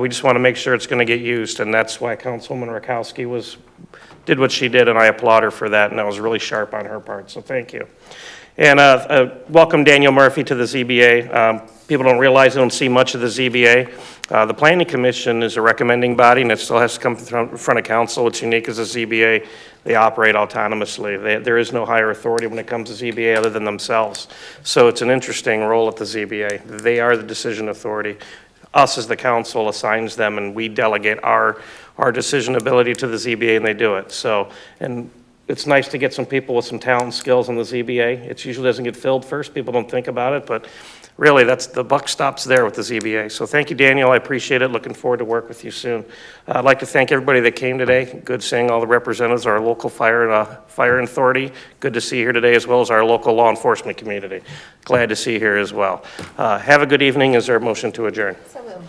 we just want to make sure it's going to get used, and that's why Councilwoman Rakowski did what she did, and I applaud her for that, and that was really sharp on her part, so thank you. And welcome Daniel Murphy to the ZBA. People don't realize they don't see much of the ZBA. The Planning Commission is a recommending body, and it still has to come in front of council. What's unique is the ZBA, they operate autonomously. There is no higher authority when it comes to ZBA other than themselves. So it's an interesting role at the ZBA. They are the decision authority. Us as the council assigns them, and we delegate our decision ability to the ZBA, and they do it. So, and it's nice to get some people with some talent and skills on the ZBA. It usually doesn't get filled first. People don't think about it, but really the buck stops there with the ZBA. So thank you, Daniel. I appreciate it. Looking forward to work with you soon. I'd like to thank everybody that came today. Good seeing all the representatives, our local fire authority. Good to see you here today, as well as our local law enforcement community. Glad to see you here as well. Have a good evening. Is there a motion to adjourn? So moved.